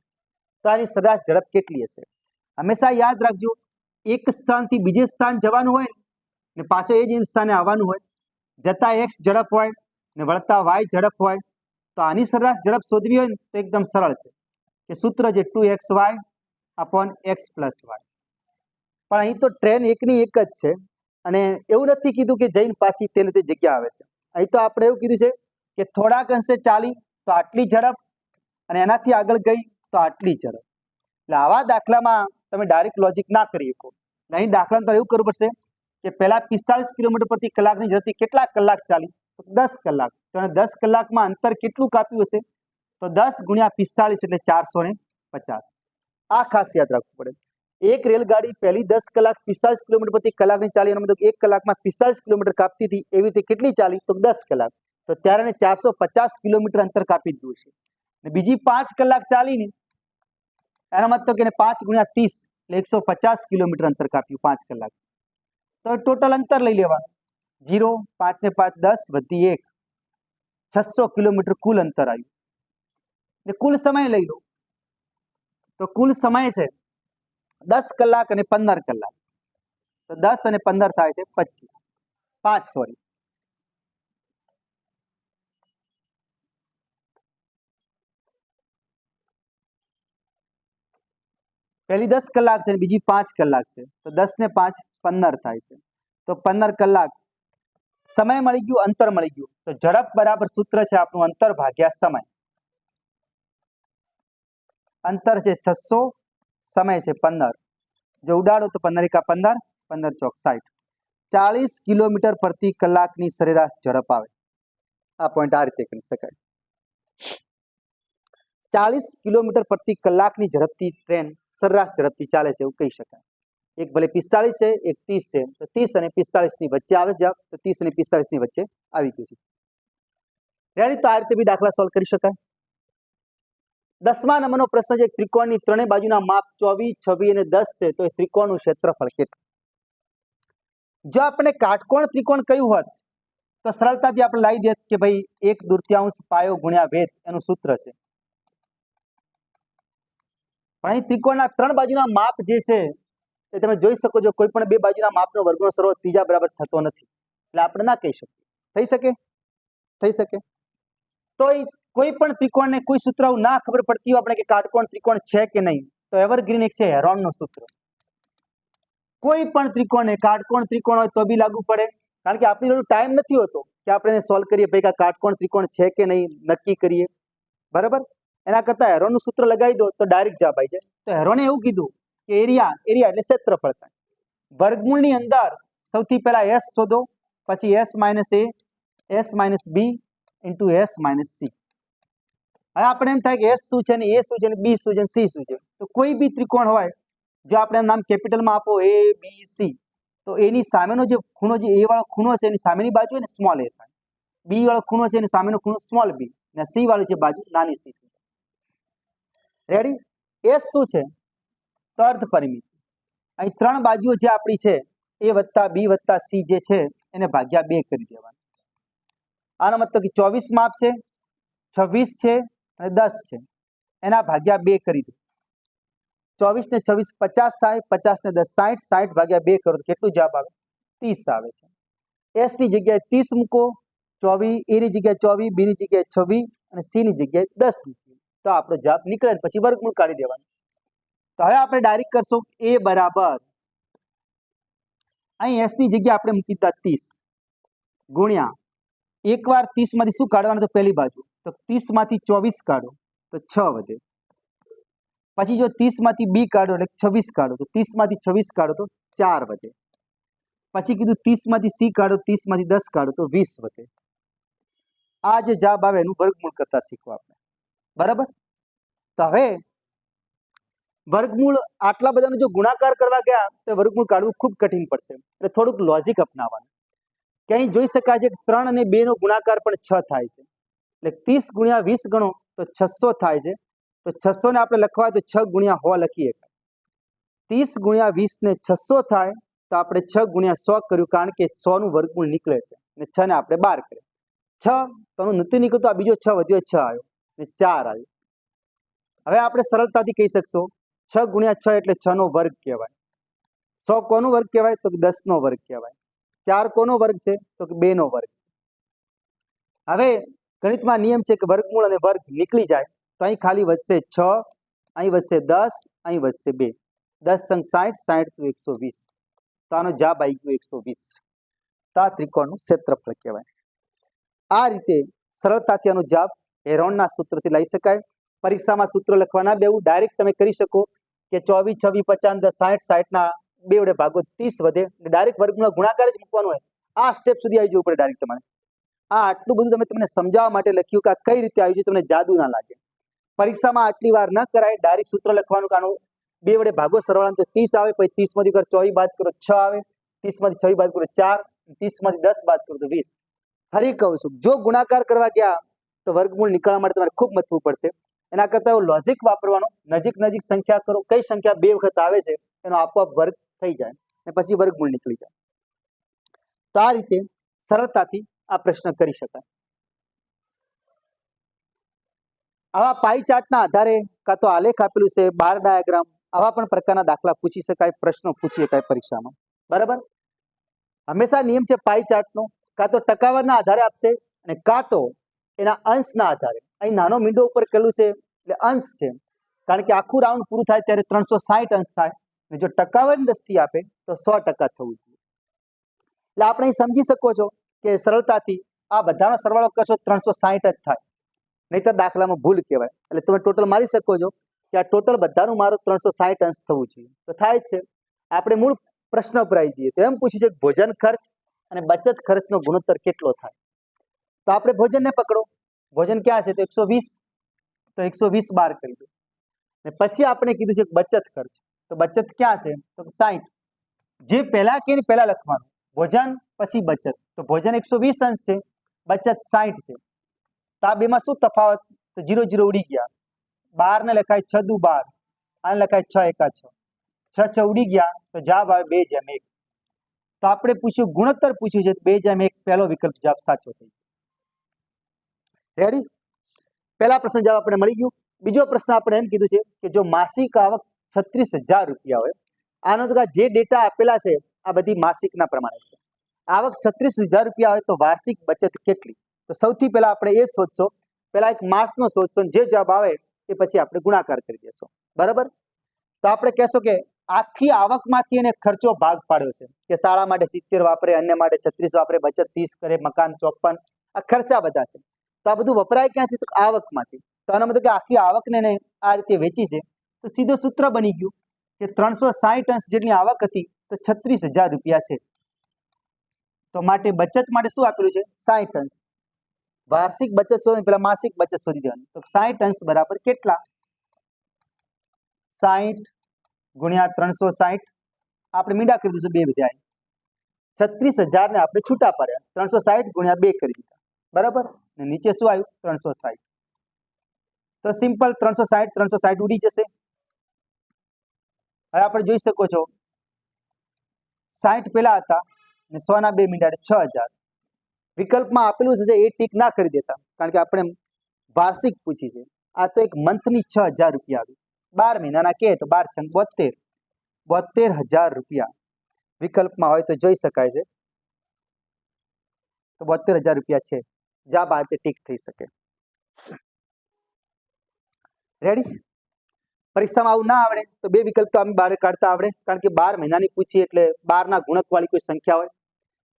તો આની સરેરાશ ઝડપ કેટલી હશે? હંમેશા યાદ રાખજો, એક સ્થાનથી બીજે સ્થાન જવાનું હોય ને પાછો એ જ સ્થાને આવવાનું હોય, જતા એક્સ ઝડપ હોય ને વળતા વાય ઝડપ હોય, તો આની સરેરાશ ઝડપ શોધવી હોય ને તો એકદમ સરળ છે કે સૂત્ર છે 2xy upon x plus Y. પણ અહીં તો ટ્રેન એકની એક જ છે અને એવું નથી કીધું કે જઈને પાછી તેને તે જગ્યા આવે છે. અહીં તો આપણે એવું કીધું છે કે થોડાક અંશે ચાલી તો આટલી ઝડપ અને એનાથી આગળ ગઈ તો આટલી ઝડપ. એટલે આવા દાખલામાં તમે ડાયરેક્ટ લોજિક ના કરી શકો. અહીં દાખલામાં તો એવું કરવું પડશે કે પહેલા 45 કિલોમીટર પ્રતિ કલાકની ઝડપથી કેટલા કલાક ચાલી? તો 10 કલાક. તો 10 કલાકમાં અંતર કેટલું કાપ્યું હશે? તો 10 ગુણ્યા 45 એટલે 450. આ ખાસ યાદ રાખવું પડે. એક રેલગાડી પહેલી 10 કલાક 45 કિલોમીટર પ્રતિ કલાકની ચાલી, એનો મતલબ 1 કલાકમાં 45 કિલોમીટર કાપતી હતી. એવી રીતે કેટલી ચાલી? તો 10 કલાક. તો ત્યારે એને 450 કિલોમીટર અંતર કાપી દીધું છે. અને બીજી 5 કલાક ચાલીને એનો મતલબ કે 5 ગુણ્યા 30 એટલે 150 કિલોમીટર અંતર કાપ્યું 5 કલાક. તો ટોટલ અંતર લઈ લેવાનું, 0, 5 ને 5 10 વધી 1, 600 કિલોમીટર કુલ અંતર આવ્યું. ને કુલ સમય લઈ લો, તો કુલ સમય છે 10 કલાક અને 15 કલાક. તો 10 અને 15 થાય છે 25, 5 સોરી. પહેલી 10 કલાક છે બીજી 5 કલાક છે, તો 10 ને 5 15 થાય છે. તો 15 કલાક સમય મળી ગયું, અંતર મળી ગયું. તો ઝડપ બરાબર સૂત્ર છે આપણું અંતર ભાગ્યા સમય. અંતર છે 600, સમય છે 15. જો ઉડાડો તો 15 એકા 15, 15 ચોક 60. 40 કિલોમીટર પ્રતિ કલાકની સરેરાશ ઝડપ આવે. આ પોઈન્ટ આ રીતે કરી શકાય. 40 કિલોમીટર પ્રતિ કલાકની ઝડપથી ટ્રેન સરેરાશ ઝડપથી ચાલે છે એવું કહી શકાય. એક ભલે 45 છે, એક 30 છે, તો 30 અને 45 ની વચ્ચે આવે છે, તો 30 અને 45 ની વચ્ચે આવી ગયું છે. રેડી? તો આ રીતે બી દાખલા સોલ્વ કરી શકાય. 10મા નંબરનો પ્રશ્ન છે, ત્રિકોણની ત્રણેય બાજુના માપ 24, 26 અને 10 છે, તો એ ત્રિકોણનું ક્ષેત્રફળ કેટલું? જો આપણે કાટકોણ ત્રિકોણ કહ્યું હોત તો સરળતાથી આપણે લાવી દેત કે ભાઈ 1/2 પાયો ગુણ્યા વેધ એનું સૂત્ર છે. પણ અહીં ત્રિકોણના 3 બાજુના માપ જે છે એ તમે જોઈ શકો છો, કોઈ પણ 2 બાજુના માપનો વર્ગનો સરવાળો ત્રીજા બરાબર થતો નથી. એટલે આપણે ના કહી શકીએ. થઈ શકે? થઈ શકે. તો કોઈ પણ ત્રિકોણને કોઈ સૂત્ર ના ખબર પડતી હોય આપણે કે કાટકોણ ત્રિકોણ છે કે નહીં, તો એવરગ્રીન એક છે હેરોનનું સૂત્ર. કોઈ પણ ત્રિકોણ કાટકોણ ત્રિકોણ હોય તો બી લાગુ પડે, કારણ કે આપણી જોડે ટાઈમ નથી હોતો કે આપણે સોલ્વ કરીએ ભાઈ કાટકોણ ત્રિકોણ છે કે નહીં નક્કી કરીએ, બરાબર. એના કરતા હેરોનનું સૂત્ર લગાવી દો તો ડાયરેક્ટ જવાબ આવી જાય. તો હેરોને એવું કીધું કે એરિયા એટલે ક્ષેત્રફળ થાય. વર્ગમૂળની અંદર સૌથી પહેલા s શોધો, પછી s minus a, s minus b into s minus c. હવે આપણે એમ થાય કે s શું છે ને a શું છે ને b શું છે ને c શું છે. તો કોઈ બી ત્રિકોણ હોય, જો આપણે નામ કેપિટલમાં આપો a b c, તો એની સામેનો જે ખૂણો, જે a વાળો ખૂણો છે એની સામેની બાજુ ને સ્મોલ a થાય, b વાળો ખૂણો છે એની સામેનો ખૂણો સ્મોલ b, અને c વાળી જે બાજુ નાની c. રેડી? s શું છે? તો અર્ધ પરિમિતિ અહીં 3 બાજુઓ જે આપણી છે a વત્તા b વત્તા c જે છે એને ભાગ્યા 2 કરી દેવાનું. આનો મતલબ કે 24 માપ છે, 26 છે અને 10 છે, એના ભાગ્યા 2 કરી દો. 24 ને 26 50 થાય, 50 ને 10 60, 60 ભાગ્યા 2 કરો તો કેટલું જવાબ આવે? 30 આવે છે. s ની જગ્યાએ 30 મૂકો, 24 a ની જગ્યાએ 24, b ની જગ્યાએ 26 અને c ની જગ્યાએ 10 મૂકો તો આપણો જવાબ નીકળે. પછી વર્ગમૂળ કાઢી દેવાનું. તો હવે આપણે ડાયરેક્ટ કરશું a બરાબર અહીં s ની જગ્યાએ આપણે મૂકી દીધા 30 ગુણ્યા એકવાર 30 માંથી શું કાઢવાનું? તો પહેલી બાજુ તો 30 માંથી 24 કાઢો તો 6 વધે. પછી જો 30 માંથી b કાઢો એટલે 26 કાઢો તો 30 માંથી 26 કાઢો તો 4 વધે. પછી કીધું 30 માંથી c કાઢો, 30 માંથી 10 કાઢો તો 20 વધે. આ જે જવાબ આવે એનું વર્ગમૂળ કરતા શીખવા આપણે. બરાબર? તો હવે વર્ગમૂળ આટલા બધાનો જો ગુણાકાર કરવા ગયા તો વર્ગમૂળ કાઢવું ખૂબ કઠિન પડશે. એટલે થોડુંક લોજિક અપનાવવાનું. ક્યાંય જોઈ શકાય છે કે 3 અને 2 નો ગુણાકાર પણ 6 થાય છે. એટલે 30 ગુણ્યા 20 ગણો તો 600 થાય છે. તો 600 ને આપણે લખવા તો 6 ગુણ્યા 100 લખીએ. 30 ગુણ્યા 20 ને 600 થાય તો આપણે 6 ગુણ્યા 100 કર્યું કારણ કે 100 નું વર્ગમૂળ નીકળે છે અને 6 ને આપણે 12 કરીએ. 6 તો નથી નીકળતો, આ બીજો 6 વધ્યો, 6 આવ્યો અને 4 આવ્યો. હવે આપણે સરળતાથી કહી શકશો 6 ગુણ્યા 6 એટલે 6 નો વર્ગ કહેવાય. 100 કોનો વર્ગ કહેવાય? તો 10 નો વર્ગ કહેવાય. 4 કોનો વર્ગ છે? તો 2 નો વર્ગ છે. હવે ગણિતમાં નિયમ છે કે વર્ગમૂળ અને વર્ગ નીકળી જાય તો અહીં ખાલી વધશે 6, અહીં વધશે 10, અહીં વધશે 2. 10 સંગ 60, 60 તો 120. તો આનો જવાબ આવી ગયો 120. તો આ ત્રિકોણનું ક્ષેત્રફળ કહેવાય. આ રીતે સરળતાથી આનો જવાબ હેરોનના સૂત્રથી લઈ શકાય. પરીક્ષામાં સૂત્ર લખવા ના બેવું, ડાયરેક્ટ તમે કરી શકો કે 24, 26, 50, 10, 60, 60 ના 2 વડે ભાગો 30 વધે. ડાયરેક્ટ વર્ગમૂળ ગુણાકાર જ મૂકવાનો હોય. આ સ્ટેપ સુધી આવી જવું પડે ડાયરેક્ટ તમારે. આ આટલું બધું તમને સમજાવવા માટે લખ્યું કે આ કઈ રીતે આવ્યું છે, તમને જાદુ ના લાગે. પરીક્ષામાં આટલી વાર ન કરાય. ડાયરેક્ટ સૂત્ર લખવાનું, કારણ 2 વડે ભાગો સરવાળા તો 30 આવે, પછી 30 માંથી 24 બાદ કરો 6 આવે, 30 માંથી 26 બાદ કરો 4, 30 માંથી 10 બાદ કરો તો 20. ફરી કહું છું, જો ગુણાકાર કરવા ગયા તો વર્ગમૂળ નીકળવા માટે તમારે ખૂબ મથવું પડશે. એના કરતાં લોજિક વાપરવાનો. નજીક નજીક સંખ્યા કરો, કઈ સંખ્યા 2 વખત આવે છે એનો આપોઆપ વર્ગ થઈ જાય અને પછી વર્ગમૂળ નીકળી જાય. તો આ રીતે સરળતાથી આ પ્રશ્ન કરી શકાય. આવા પાઈ ચાર્ટના આધારે કાં તો આલેખ આપેલું છે, બાર ડાયાગ્રામ, આવા પણ પ્રકારના દાખલા પૂછી શકાય, પ્રશ્નો પૂછી શકાય પરીક્ષામાં. બરાબર? હંમેશા નિયમ છે પાઈ ચાર્ટનો, કાં તો ટકાવારીના આધારે આપશે અને કાં તો એના અંશના આધારે. અહીં નાનો મીંડો ઉપર કરેલું છે એટલે અંશ છે, કારણ કે આખું રાઉન્ડ પૂરું થાય ત્યારે 360 અંશ થાય અને જો ટકાવારીની દ્રષ્ટિએ આપે તો 100% થવું જોઈએ. એટલે આપણે અહીં સમજી શકો છો કે સરળતાથી આ બધાનો સરવાળો કરશો 360 જ થાય, નહીતર દાખલામાં ભૂલ કહેવાય. એટલે તમે ટોટલ મારી શકો છો કે આ ટોટલ બધાનું મારું 360 અંશ થવું જોઈએ. તો થાય જ છે. આપણે મૂળ પ્રશ્ન પર આવી જઈએ તો એમ પૂછ્યું છે કે ભોજન ખર્ચ અને બચત ખર્ચનો ગુણોત્તર કેટલો થાય? તો આપણે ભોજનને પકડો. ભોજન ક્યાં છે? તો 120. તો 120 બાર કરી દો. અને પછી આપણે કીધું છે બચત ખર્ચ. તો બચત ક્યાં છે? તો 60. જે પહેલા કે પહેલા લખવાનું, ભોજન પછી બચત. તો ભોજન 120 અંશ છે, બચત 60 છે. તો આ બેમાં શું તફાવત? તો 0 0 ઉડી ગયા. 12 ને લખાય 6 દુ 12, આને લખાય 6 એકા 6, 6 6 ઉડી ગયા તો જવાબ આવે 2:1. તો આપણે પૂછ્યું ગુણોત્તર પૂછ્યું છે 2:1, પહેલો વિકલ્પ જવાબ સાચો થઈ ગયો. રેડી? પહેલા પ્રશ્ન જવાબ આપણે મળી ગયું. બીજો પ્રશ્ન આપણે એમ કીધું છે કે જો માસિક આવક 36,000 રૂપિયા હોય, આનો તો જે ડેટા આપેલા છે આ બધી માસિકના પ્રમાણે છે. આવક 36,000 રૂપિયા હોય તો વાર્ષિક બચત કેટલી? તો સૌથી પહેલા આપણે એ જ શોધશો. પહેલા એક માસનો શોધશો, જે જવાબ આવે એ પછી આપણે ગુણાકાર કરી દેશો. બરાબર? તો આપણે કહેશો કે આખી આવકમાંથી એને ખર્ચો ભાગ પાડ્યો છે કે શાળા માટે 70 વાપરે, અન્ય માટે 36 વાપરે, બચત 30 કરે, મકાન 54, આ ખર્ચા બધા છે. તો આ બધું વપરાય ક્યાંથી? તો આવકમાંથી. તો આનો મતલબ કે આખી આવકને આ રીતે વેચી છે. તો સીધો સૂત્ર બની ગયું કે 360 અંશ જેટલી આવક હતી તો 36,000 રૂપિયા છે. તો માટે બચત માટે શું આપેલું છે? 60 અંશ. વાર્ષિક બચત શોધવાની પહેલા માસિક બચત શોધી દેવાની. તો 60 અંશ બરાબર કેટલા? 60 ગુણ્યા 360. આપણે મીંડા કરી દઈશું, 2 વધ્યા. 36,000 ને આપણે છૂટા પાડ્યા, 360 ગુણ્યા 2 કરી દીધા. બરાબર? ને નીચે શું આવ્યું? 360. તો સિમ્પલ 360 360 ઉડી જશે. હવે આપણે જોઈ શકો છો 60 પેલા હતા ને 100 ના 2 મીંડા એટલે 6000. વિકલ્પમાં આપેલું છે એ ટીક ના કરી દેતા, કારણ કે આપણે વાર્ષિક પૂછી છે. આ તો એક મંથની 6000 રૂપિયા આવી. 12 મહિનાના કે તો 12 છંગ 72, 72000 રૂપિયા વિકલ્પમાં હોય તો જોઈ શકાય છે. તો 72000 રૂપિયા છે. જવાબ આ રીતે ટીક થઈ શકે. રેડી? પરીક્ષામાં આવું ના આવડે તો બે વિકલ્પ તો અમે બહાર કાઢતા આવડે, કારણ કે 12 મહિનાની પૂછી એટલે 12 ના ગુણક વાળી કોઈ સંખ્યા હોય,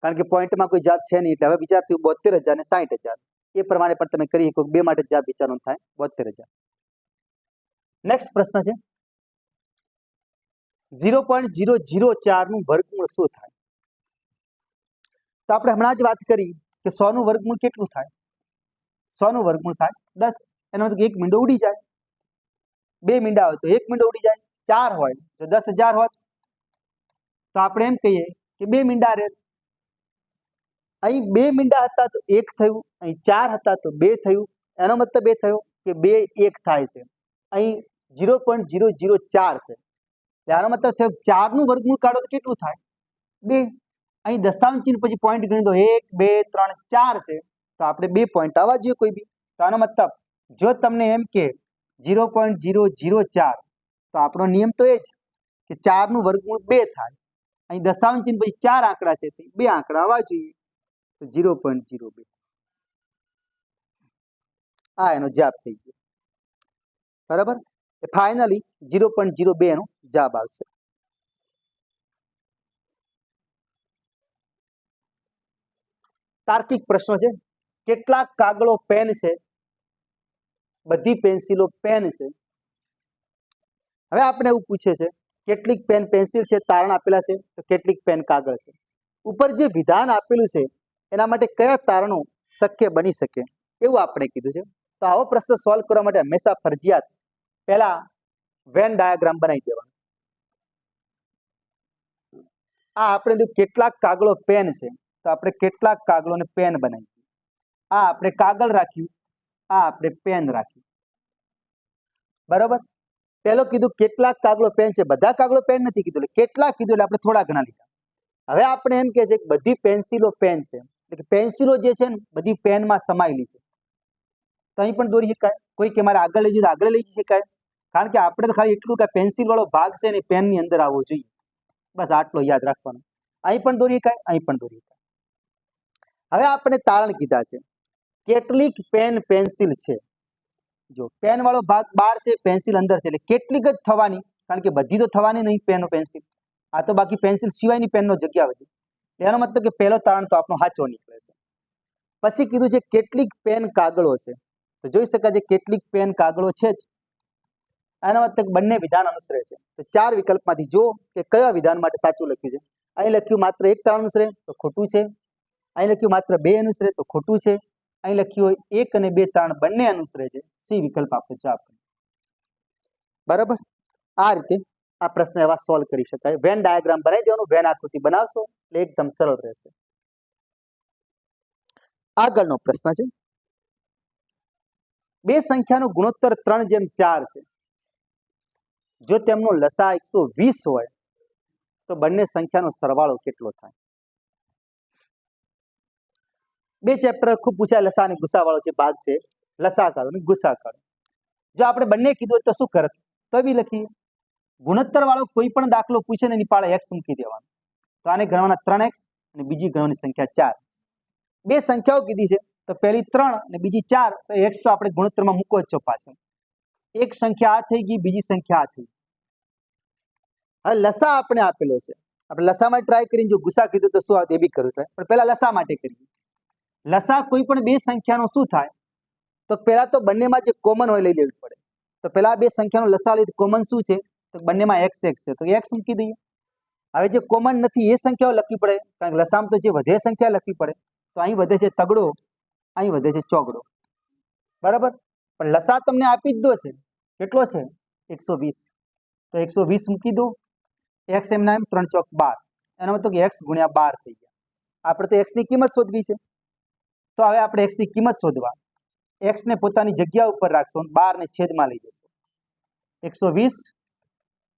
કારણ કે પોઈન્ટમાં કોઈ જવાબ છે નહીં. એટલે હવે વિચાર થયું 72000 ને 60000. એ પ્રમાણે પણ તમે કરી શકો. બે માટે જવાબ વિચારવાનું થાય 72000. નેક્સ્ટ પ્રશ્ન છે 0.004 નું વર્ગમૂળ શું થાય? તો આપણે હમણાં જ વાત કરી કે 100 નું વર્ગમૂળ કેટલું થાય? 100 નું વર્ગમૂળ થાય 10. એનો મતલબ એક મીંડો ઉડી જાય. બે મીંડા હોય તો એક મીંડો ઉડી જાય. 4 હોય તો 10000 હોત તો આપણે એમ કહીએ કે બે મીંડા રહે. અહીં બે મીંડા હતા તો એક થયું, અહીં 4 હતા તો બે થયું. એનો મતલબ એ થયો કે બે એક થાય છે. અહીં 0.004 છે. આનો મતલબ થયો 4 નું વર્ગમૂળ કાઢો તો કેટલું થાય? 2. અહીં દશાંશ ચિહ્ન પછી પોઈન્ટ ગણી દો 1 2 3 4 છે તો આપણે 2 પોઈન્ટ આવવા જોઈએ કોઈ બી. તો આનો મતલબ જો તમને એમ કે 0.004 તો આપણો નિયમ તો એ જ કે 4 નું વર્ગમૂળ 2 થાય. અહીં દશાંશ ચિહ્ન પછી 4 આંકડા છે તો 2 આંકડા આવવા જોઈએ. તો 0.02 આ એનો જવાબ થઈ ગયો. બરાબર? ફાઇનલી 0.02 એનો જવાબ આવશે. તાર્કિક પ્રશ્નો છે. કેટલાક કાગળો પેન છે, બધી પેન્સિલો પેન છે. હવે આપણે એવું પૂછે છે કેટલીક પેન પેન્સિલ છે, તારણ આપેલા છે, તો કેટલીક પેન કાગળ છે. ઉપર જે વિધાન આપેલું છે એના માટે કયા તારણો શક્ય બની શકે એવું આપણે કીધું છે. તો આવો પ્રશ્ન સોલ્વ કરવા માટે હંમેશા ફરજિયાત પહેલા વેન ડાયાગ્રામ બનાવી દેવાનો. આ આપણે કેટલાક કાગળો પેન છે તો આપણે કેટલાક કાગળોને પેન બનાવી. આ આપણે કાગળ રાખ્યું, આ આપણે પેન રાખ્યું. બરાબર? પહેલો કીધું કેટલાક કાગળો પેન છે, બધા કાગળો પેન નથી કીધું, એટલે કેટલાક કીધું એટલે આપણે થોડા ઘણા લીધા. હવે આપણે એમ કહે છે કે બધી પેન્સિલો પેન છે, એટલે કે પેન્સિલો જે છે ને બધી પેનમાં સમાયેલી છે. તો અહીં પણ દોરી શકાય. કોઈ કે મારે આગળ લઈ જવું તો આગળ લઈ જઈ શકાય, કારણ કે આપણે તો ખાલી એટલું કે પેન્સિલ વાળો ભાગ છે ને પેનની અંદર આવવો જોઈએ. બસ આટલો યાદ રાખવાનો. અહીં પણ દોરી શકાય, અહીં પણ દોરી શકાય. હવે આપણે તારણ કીધા છે કેટલીક પેન પેન્સિલ છે. જો પેન વાળો ભાગ બહાર છે, પેન્સિલ અંદર છે, એટલે કેટલીક જ થવાની, કારણ કે બધી તો થવાની નહીં પેનો પેન્સિલ. આ તો બાકી પેન્સિલ સિવાયની પેનનો જગ્યા વધી. એનો મતલબ કે પહેલો તારણ તો આપણો સાચો નીકળે છે. પછી કીધું છે કેટલીક પેન કાગળો છે. તો જોઈ શકાય છે કેટલીક પેન કાગળો છે જ. આનો મતલબ બંને વિધાન અનુસરે છે. તો 4 વિકલ્પમાંથી જો કે કયા વિધાન માટે સાચું લખ્યું છે. અહીં લખ્યું માત્ર એક તારણ અનુસરે તો ખોટું છે. અહીં લખ્યું માત્ર 2 અનુસરે તો ખોટું છે. અહીં લખ્યું હોય 1 અને 2 તારણ બંને અનુસરે છે. સી વિકલ્પ આપણે જવાબ. બરાબર? આ રીતે આ પ્રશ્ન એવા સોલ્વ કરી શકાય. વેન ડાયાગ્રામ બનાવી દેવાનું, વેન આકૃતિ બનાવશો એટલે એકદમ સરળ રહેશે. આગળનો પ્રશ્ન છે બે સંખ્યાનો ગુણોત્તર 3:4 છે. જો તેમનો લસા 120 હોય તો બંને સંખ્યાનો સરવાળો કેટલો થાય? બે ચેપ્ટર ખૂબ પૂછાય લસા અને ગુસા વાળો જે ભાગ છે, લસા કાઢો અને ગુસા કાઢો. જો આપણે બંને કીધું તો શું કરત? તો બી લખીએ. ગુણોત્તર વાળો કોઈ પણ દાખલો પૂછે ને એની પાળે x મૂકી દેવાનો. તો આને ગણવાના 3x અને બીજી ગણવાની સંખ્યા 4. બે સંખ્યાઓ કીધી છે તો પહેલી 3 અને બીજી 4, તો x તો આપણે ગુણોત્તરમાં મૂકો જ છો પાછળ. એક સંખ્યા આ થઈ ગઈ, બીજી સંખ્યા આ થઈ. હવે લસા આપણે આપેલો છે, આપણે લસામાં ટ્રાય કરીને જો ગુસા કીધું તો શું આવે એ બી કરવું થાય, પણ પહેલા લસા માટે કરીએ. લસા કોઈ પણ બે સંખ્યાનો શું થાય? તો પહેલા તો બંનેમાં જે કોમન હોય લઈ લેવી પડે. તો પહેલા બે સંખ્યાનો લસા લઈ કોમન શું છે? તો બંનેમાં x છે, તો x મૂકી દઈએ. હવે જે કોમન નથી એ સંખ્યાઓ લખવી પડે, કારણ કે લસામાં તો જે વધે સંખ્યા લખવી પડે. તો અહીં વધે છે તગડો, અહીં વધે છે ચોગડો. બરાબર? પણ લસા તમને આપી જ દો છે, કેટલો છે? 120. તો 120 મૂકી દો. x એમના એમ 3 ચોક 12. એનો મતલબ કે x ગુણ્યા 12 થઈ ગયા. આપણે તો x ની કિંમત શોધવી છે. તો હવે આપણે x ની કિંમત શોધવા x ને પોતાની જગ્યા ઉપર રાખશો, 12 ને છેદમાં લઈ જશો. 120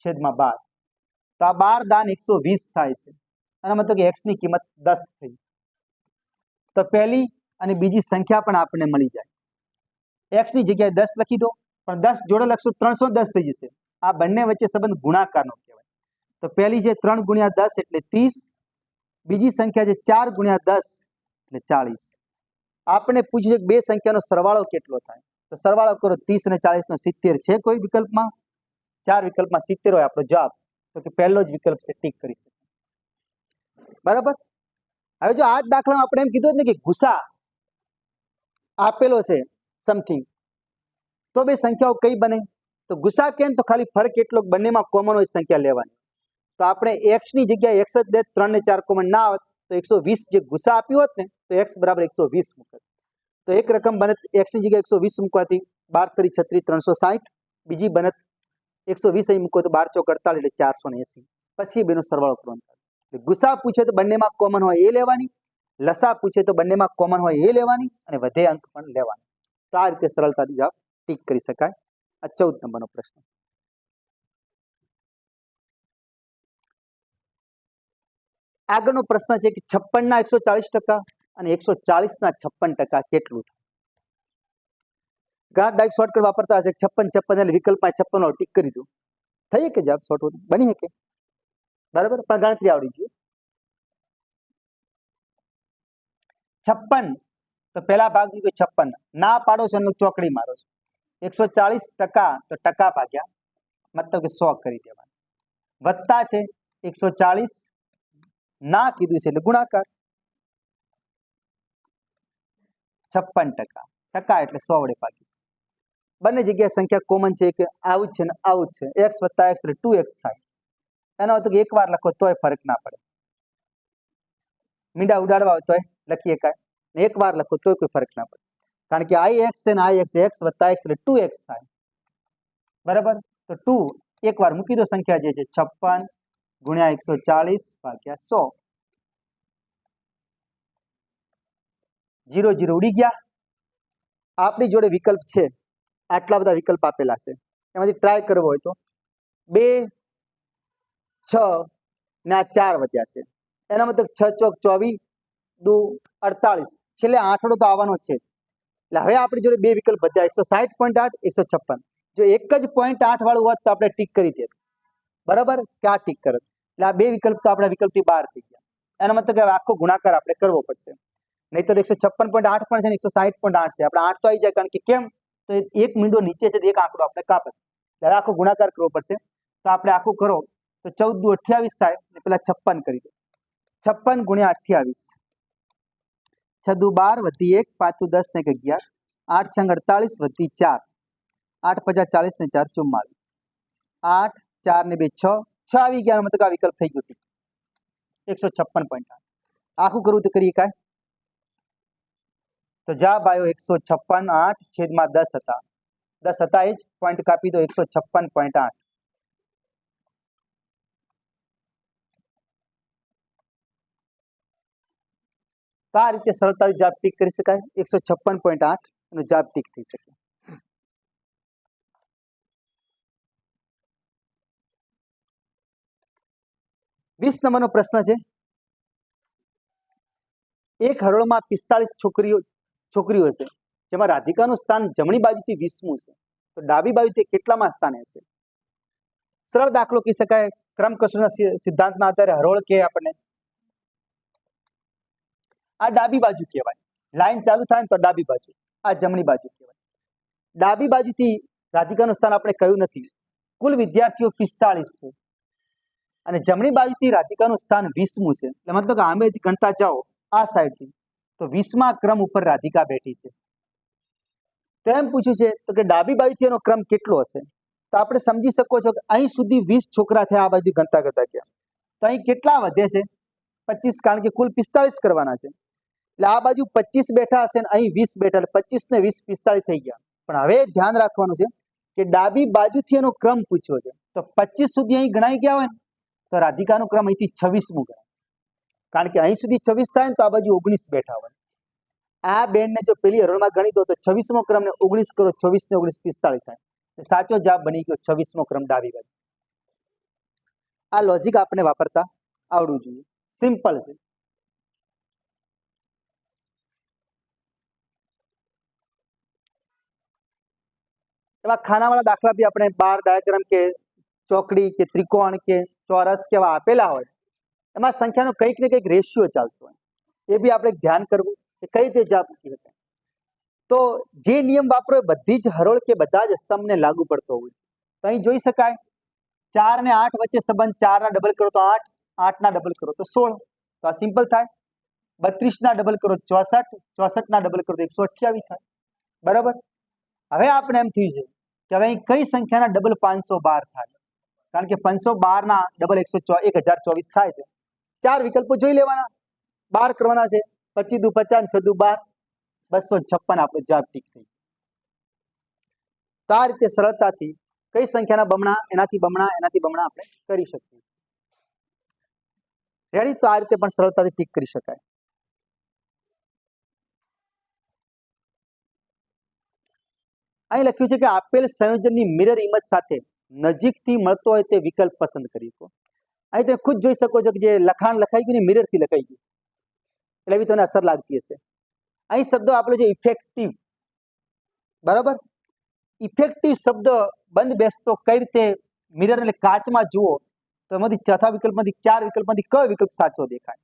છેદમાં 12. તો આ 12 દાન 120 થાય છે, અને મતલબ કે x ની કિંમત 10 થઈ. તો પહેલી અને બીજી સંખ્યા પણ આપણને મળી જાય. x ની જગ્યાએ 10 લખી દો, પણ 10 જોડે લખશો 310 થઈ જશે. આ બંને વચ્ચે સંબંધ ગુણાકારનો કહેવાય. તો પહેલી છે 3 ગુણ્યા 10 એટલે 30, બીજી સંખ્યા છે 4 ગુણ્યા 10 એટલે 40. આપણે પૂછ્યું છે કે બે સંખ્યાનો સરવાળો કેટલો થાય, તો સરવાળો કરો 30 અને 40 નો 70 છે કોઈ વિકલ્પમાં? 4 વિકલ્પમાં 70 હોય આપણો જવાબ, તો કે પહેલો જ વિકલ્પ છે, ટીક કરી શકે. બરાબર. હવે જો આ જ દાખલામાં આપણે એમ કીધું ને કે ગુસા આપેલો છે સમથિંગ, તો બે સંખ્યાઓ કઈ બને? તો ગુસા કેમ? તો ખાલી ફરક એટલો બંનેમાં કોમન હોય સંખ્યા લેવાની. તો આપણે x ની જગ્યાએ x જ દે, 3 ને 4 કોમન ના આવત તો 120 જે ગુસા આપ્યું હોત ને તો x બરાબર 120 મૂકત. તો એક રકમ બને x ની જગ્યાએ 120 મૂકવાથી 12 તરી 36 360, બીજી બને 120 અહીં મૂકો તો 12 ચોક 48 એટલે 480. પછી બેનો સરવાળો કરવાનો. ગુસા પૂછે તો બંનેમાં કોમન હોય એ લેવાની, લસા પૂછે તો બંનેમાં કોમન હોય એ લેવાની, અને વધે અંક પણ લેવાની. તો આ રીતે સરળતાથી જવાબ ટીક કરી શકાય. આ 14 નંબરનો પ્રશ્ન. આગળનો પ્રશ્ન છે કે 56 ના 140% અને 140 ના 56% કેટલું થાય? ઘણા ડાયરેક્ટ શોર્ટકટ વાપરતા હશે, 56 56 એટલે વિકલ્પમાં 56 નો ટીક કરી દો, થઈ કે જવાબ શોર્ટ બની શકે. બરાબર, પણ ગણતરી આવડી જોઈએ. 56 તો પહેલા ભાગની 56 ના પાડો છો અને ચોકડી મારો છો. 140% તો ટકા ભાગ્યા મતલબ કે 100 કરી દેવાનું. વત્તા છે 140, ના કીધું છે એટલે ગુણાકાર. 56%, ટકા એટલે 100 વડે ભાગી. બંને જગ્યાએ સંખ્યા કોમન છે કે આવું જ છે ને આવું જ છે. x વત્તા x એટલે 2x થાય. એનો અર્થ કે એકવાર લખો તોય ફરક ના પડે, મીંડા ઉડાડવા હોય તોય લખીએ કાંઈ, એક વાર લખો તોય કોઈ ફરક ના પડે, કારણ કે ix છે ને ix x વત્તા x એટલે 2x થાય. બરાબર. તો 2 એકવાર મૂકી દો સંખ્યા જે છે 56 ગુણ્યા 140 ભાગ્યા 100. 0 0 ઉડી ગયા. આપણી જોડે વિકલ્પ છે, આટલા બધા વિકલ્પ આપેલા છે, એમાંથી ટ્રાય કરવો હોય તો 2 6 ને આ 4 વધ્યા છે, એના મતલબ 6 ચોક 24 દુ 48, છેલ્લે આઠડો તો આવવાનો છે. એટલે હવે આપણી જોડે બે વિકલ્પ વધ્યા, 160.8 156. જો એક જ 0.8 વાળું હોત તો આપણે ટીક કરી દે. બરાબર, કે આ ટીક કરત, એટલે આ બે વિકલ્પ તો આપણા વિકલ્પથી બહાર થઈ ગયા. એનો મતલબ કે આખો ગુણાકાર આપણે કરવો પડશે, નહીં તો 156.8 પણ છે ને 160.8 છે, આપણે 8 તો આવી જાય, કારણ કે કેમ તો એક મીંડો નીચે છે, એક આંકડો આપણે કાપે, એટલે આખો ગુણાકાર કરવો પડશે. તો આપણે આખું કરો તો 14 દુ 28 થાય, એટલે પેલા 56 કરી દો. 56 ગુણ્યા 28, 6 દુ 12 વધી 1 5 દુ 10 ને 11, 8 6 48 વધી 4, 8 50 40 ને 4 44, 8 4 ને 2 6 6 આવી ગયા, મતલબ આ વિકલ્પ થઈ ગયો 156.8. આખું કરવું તો કરીએ કાંઈ, તો જવાબ આવ્યો 156.8 છેદમાં 10 હતા, 10 હતા એ જ પોઈન્ટ કાપી દો 156.8. તો આ રીતે સરળતાથી જવાબ ટીક કરી શકાય. 156.8 નો જવાબ ટીક થઈ શકે. વીસ નંબરનો પ્રશ્ન છે, એક હરોળમાં 45 છોકરીઓ છે, જેમાં રાધિકાનું સ્થાન જમણી બાજુથી 20મું છે, તો ડાબી બાજુથી કેટલામાં સ્થાને હશે? સરળ દાખલો કહી શકાય, ક્રમ કસોટીના સિદ્ધાંતના આધારે હરોળ કે આપણને આ ડાબી બાજુ કહેવાય, લાઈન ચાલુ થાય ને તો ડાબી બાજુ, આ જમણી બાજુ કહેવાય. ડાબી બાજુથી રાધિકાનું સ્થાન આપણે કહ્યું નથી. કુલ વિદ્યાર્થીઓ 45 છે અને જમણી બાજુથી રાધિકાનું સ્થાન 20મું છે, એટલે મતલબ કે આમે જ ગણતા જાઓ આ સાઈડથી તો 20મા ક્રમ ઉપર રાધિકા બેઠી છે. તો એમ પૂછ્યું છે તો કે ડાબી બાજુથી એનો ક્રમ કેટલો હશે? તો આપણે સમજી શકો છો કે અહીં સુધી 20 છોકરા થયા, આ બાજુ ગણતા ગયા, તો અહીં કેટલા વધે છે? 25, કારણ કે કુલ 45 કરવાના છે, એટલે આ બાજુ 25 બેઠા હશે ને અહીં 20 બેઠા, એટલે 25 ને 20 45 થઈ ગયા. પણ હવે ધ્યાન રાખવાનું છે કે ડાબી બાજુથી એનો ક્રમ પૂછ્યો છે, તો 25 સુધી અહીં ગણાઈ ગયા હોય ને તો રાધિકાનો ક્રમ અહીંથી 26મું ગણાય, કારણ કે અહીં સુધી 26 થાય ને તો આ બાજુ 19 બેઠા હોય. આ બેનને જો પેલી હરોળમાં ગણી દો તો 26મો ક્રમ ને 19 કરો, 24 ને 19 45 થાય. સાચો જવાબ બની ગયો 26મો ક્રમ ડાબી બાજુ. આ લોજિક આપણે વાપરતા આવડવું જોઈએ. સિમ્પલ છે. એમાં ખાનાવાળા દાખલા બી આપણે બાર ડાયાગ્રામ કે ચોકડી કે ત્રિકોણ કે ચોરસ કેવા આપેલા હોય, એમાં સંખ્યાનો કંઈક ને કંઈક રેશિયો ચાલતો હોય, એ બી આપણે ધ્યાન કરવું કે કઈ રીતે જવાબ મૂકી શકાય. તો જે નિયમ વાપરો એ બધી જ હરોળ કે બધા જ સ્તંભને લાગુ પડતો હોય. તો અહીં જોઈ શકાય 4 ને 8 વચ્ચે સંબંધ, 4 ના ડબલ કરો તો 8, 8 ના ડબલ કરો તો 16. તો આ સિમ્પલ થાય. 32 ના ડબલ કરો 64, 64 ના ડબલ કરો તો 128 થાય. બરાબર. હવે આપણે એમ થયું છે કે હવે અહીં કઈ સંખ્યાના ડબલ 512 થાય, કારણ કે 512 ના ડબલ 1024 થાય છે. 4 વિકલ્પો જોઈ લેવાના, 12 કરવાના છે. 25 દુ 50, 6 દુ 12, 256 આપણો જવાબ ઠીક થઈ. તો આ રીતે સરળતાથી કઈ સંખ્યાના બમણા, એનાથી બમણા, એનાથી બમણા આપણે કરી શકીએ. રેડી? તો આ રીતે પણ સરળતાથી ટીક કરી શકાય. અહીં લખ્યું છે કે આપેલ સંયોજનની મિરર ઇમેજ સાથે નજીકથી મળતો હોય તે વિકલ્પ પસંદ કરી શકો. અહીં તમે ખુદ જોઈ શકો છો કે જે લખાણ લખાઈ ગયું ને મિરરથી લખાઈ ગયું, એટલે એવી તમને અસર લાગતી હશે. અહીં શબ્દો આપણો જે ઇફેક્ટિવ, બરાબર, ઇફેક્ટિવ શબ્દ બંધ બેસતો કઈ રીતે મિરર એટલે કાચમાં જુઓ તો એમાંથી ચોથા વિકલ્પમાંથી 4 વિકલ્પમાંથી કયો વિકલ્પ સાચો દેખાય?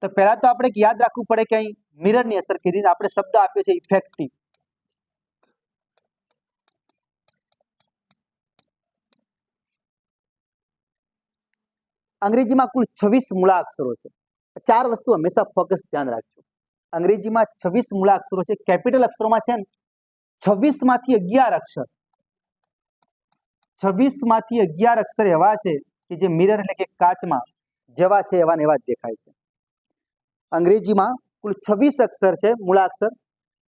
તો પહેલા તો આપણે યાદ રાખવું પડે કે અહીં મિરરની અસર કીધી, આપણે શબ્દ આપ્યો છે ઇફેક્ટિવ. અંગ્રેજીમાં કુલ 26 મૂળાક્ષરો છે. 4 વસ્તુ હંમેશા ફોકસ ધ્યાન રાખજો. અંગ્રેજીમાં 26 મૂળાક્ષરો છે. કેપિટલ અક્ષરોમાં છે ને 26 માંથી 11 અક્ષર, 26 માંથી 11 અક્ષર એવા છે કે જે મિરર એટલે કે કાચમાં જેવા છે એવા ને એવા જ દેખાય છે. અંગ્રેજીમાં કુલ 26 અક્ષર છે મૂળાક્ષર,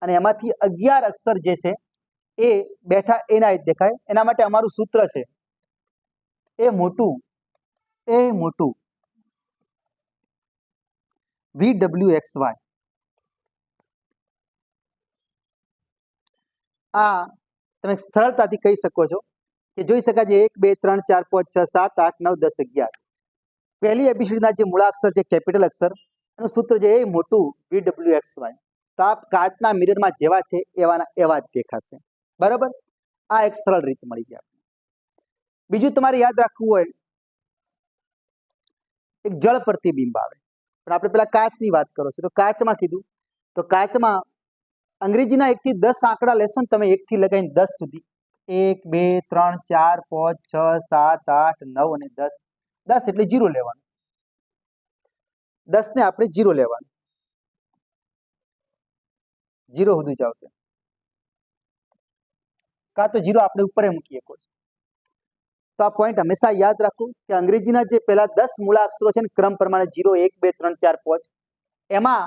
અને એમાંથી 11 અક્ષર જે છે એ બેઠા એના જ દેખાય. એના માટે અમારું સૂત્ર છે એ મોટું VWXY. આ તમે સરળતાથી કહી શકો છો કે જોઈ શકાય છે 1 2 3 4 5 6 7 8 9 10 11. પહેલી એબીસીડીના જે મૂળાક્ષર છે કેપિટલ અક્ષર, એનું સૂત્ર છે એ મોટું VWXY. તો આ કાચના મિરરમાં જેવા છે એવાના એવા જ દેખાશે. બરાબર. આ એક સરળ રીત મળી ગઈ. બીજું તમારે યાદ રાખવું હોય, એક જળ પ્રતિબિંબ આવે, પણ આપણે પેલા કાચની વાત કરો છો તો કાચમાં કીધું, તો કાચમાં અંગ્રેજીના 1 થી 10 આંકડા લેશો ને તમે, 1 થી લગાવીને 10 સુધી, 1 2 3 4 5 6 7 8 9 અને 10. 10 એટલે 0 લેવાનું, 10 ને આપણે 0 લેવાનું, 0 સુધી જાવ તો કાં તો 0 આપણે ઉપર મૂકીએ કોઈ. તો આ પોઈન્ટ હંમેશા યાદ રાખવું કે અંગ્રેજીના જે પહેલા 10 મૂળાક્ષરો છે ને ક્રમ પ્રમાણે 0 1 2 3 4 5, એમાં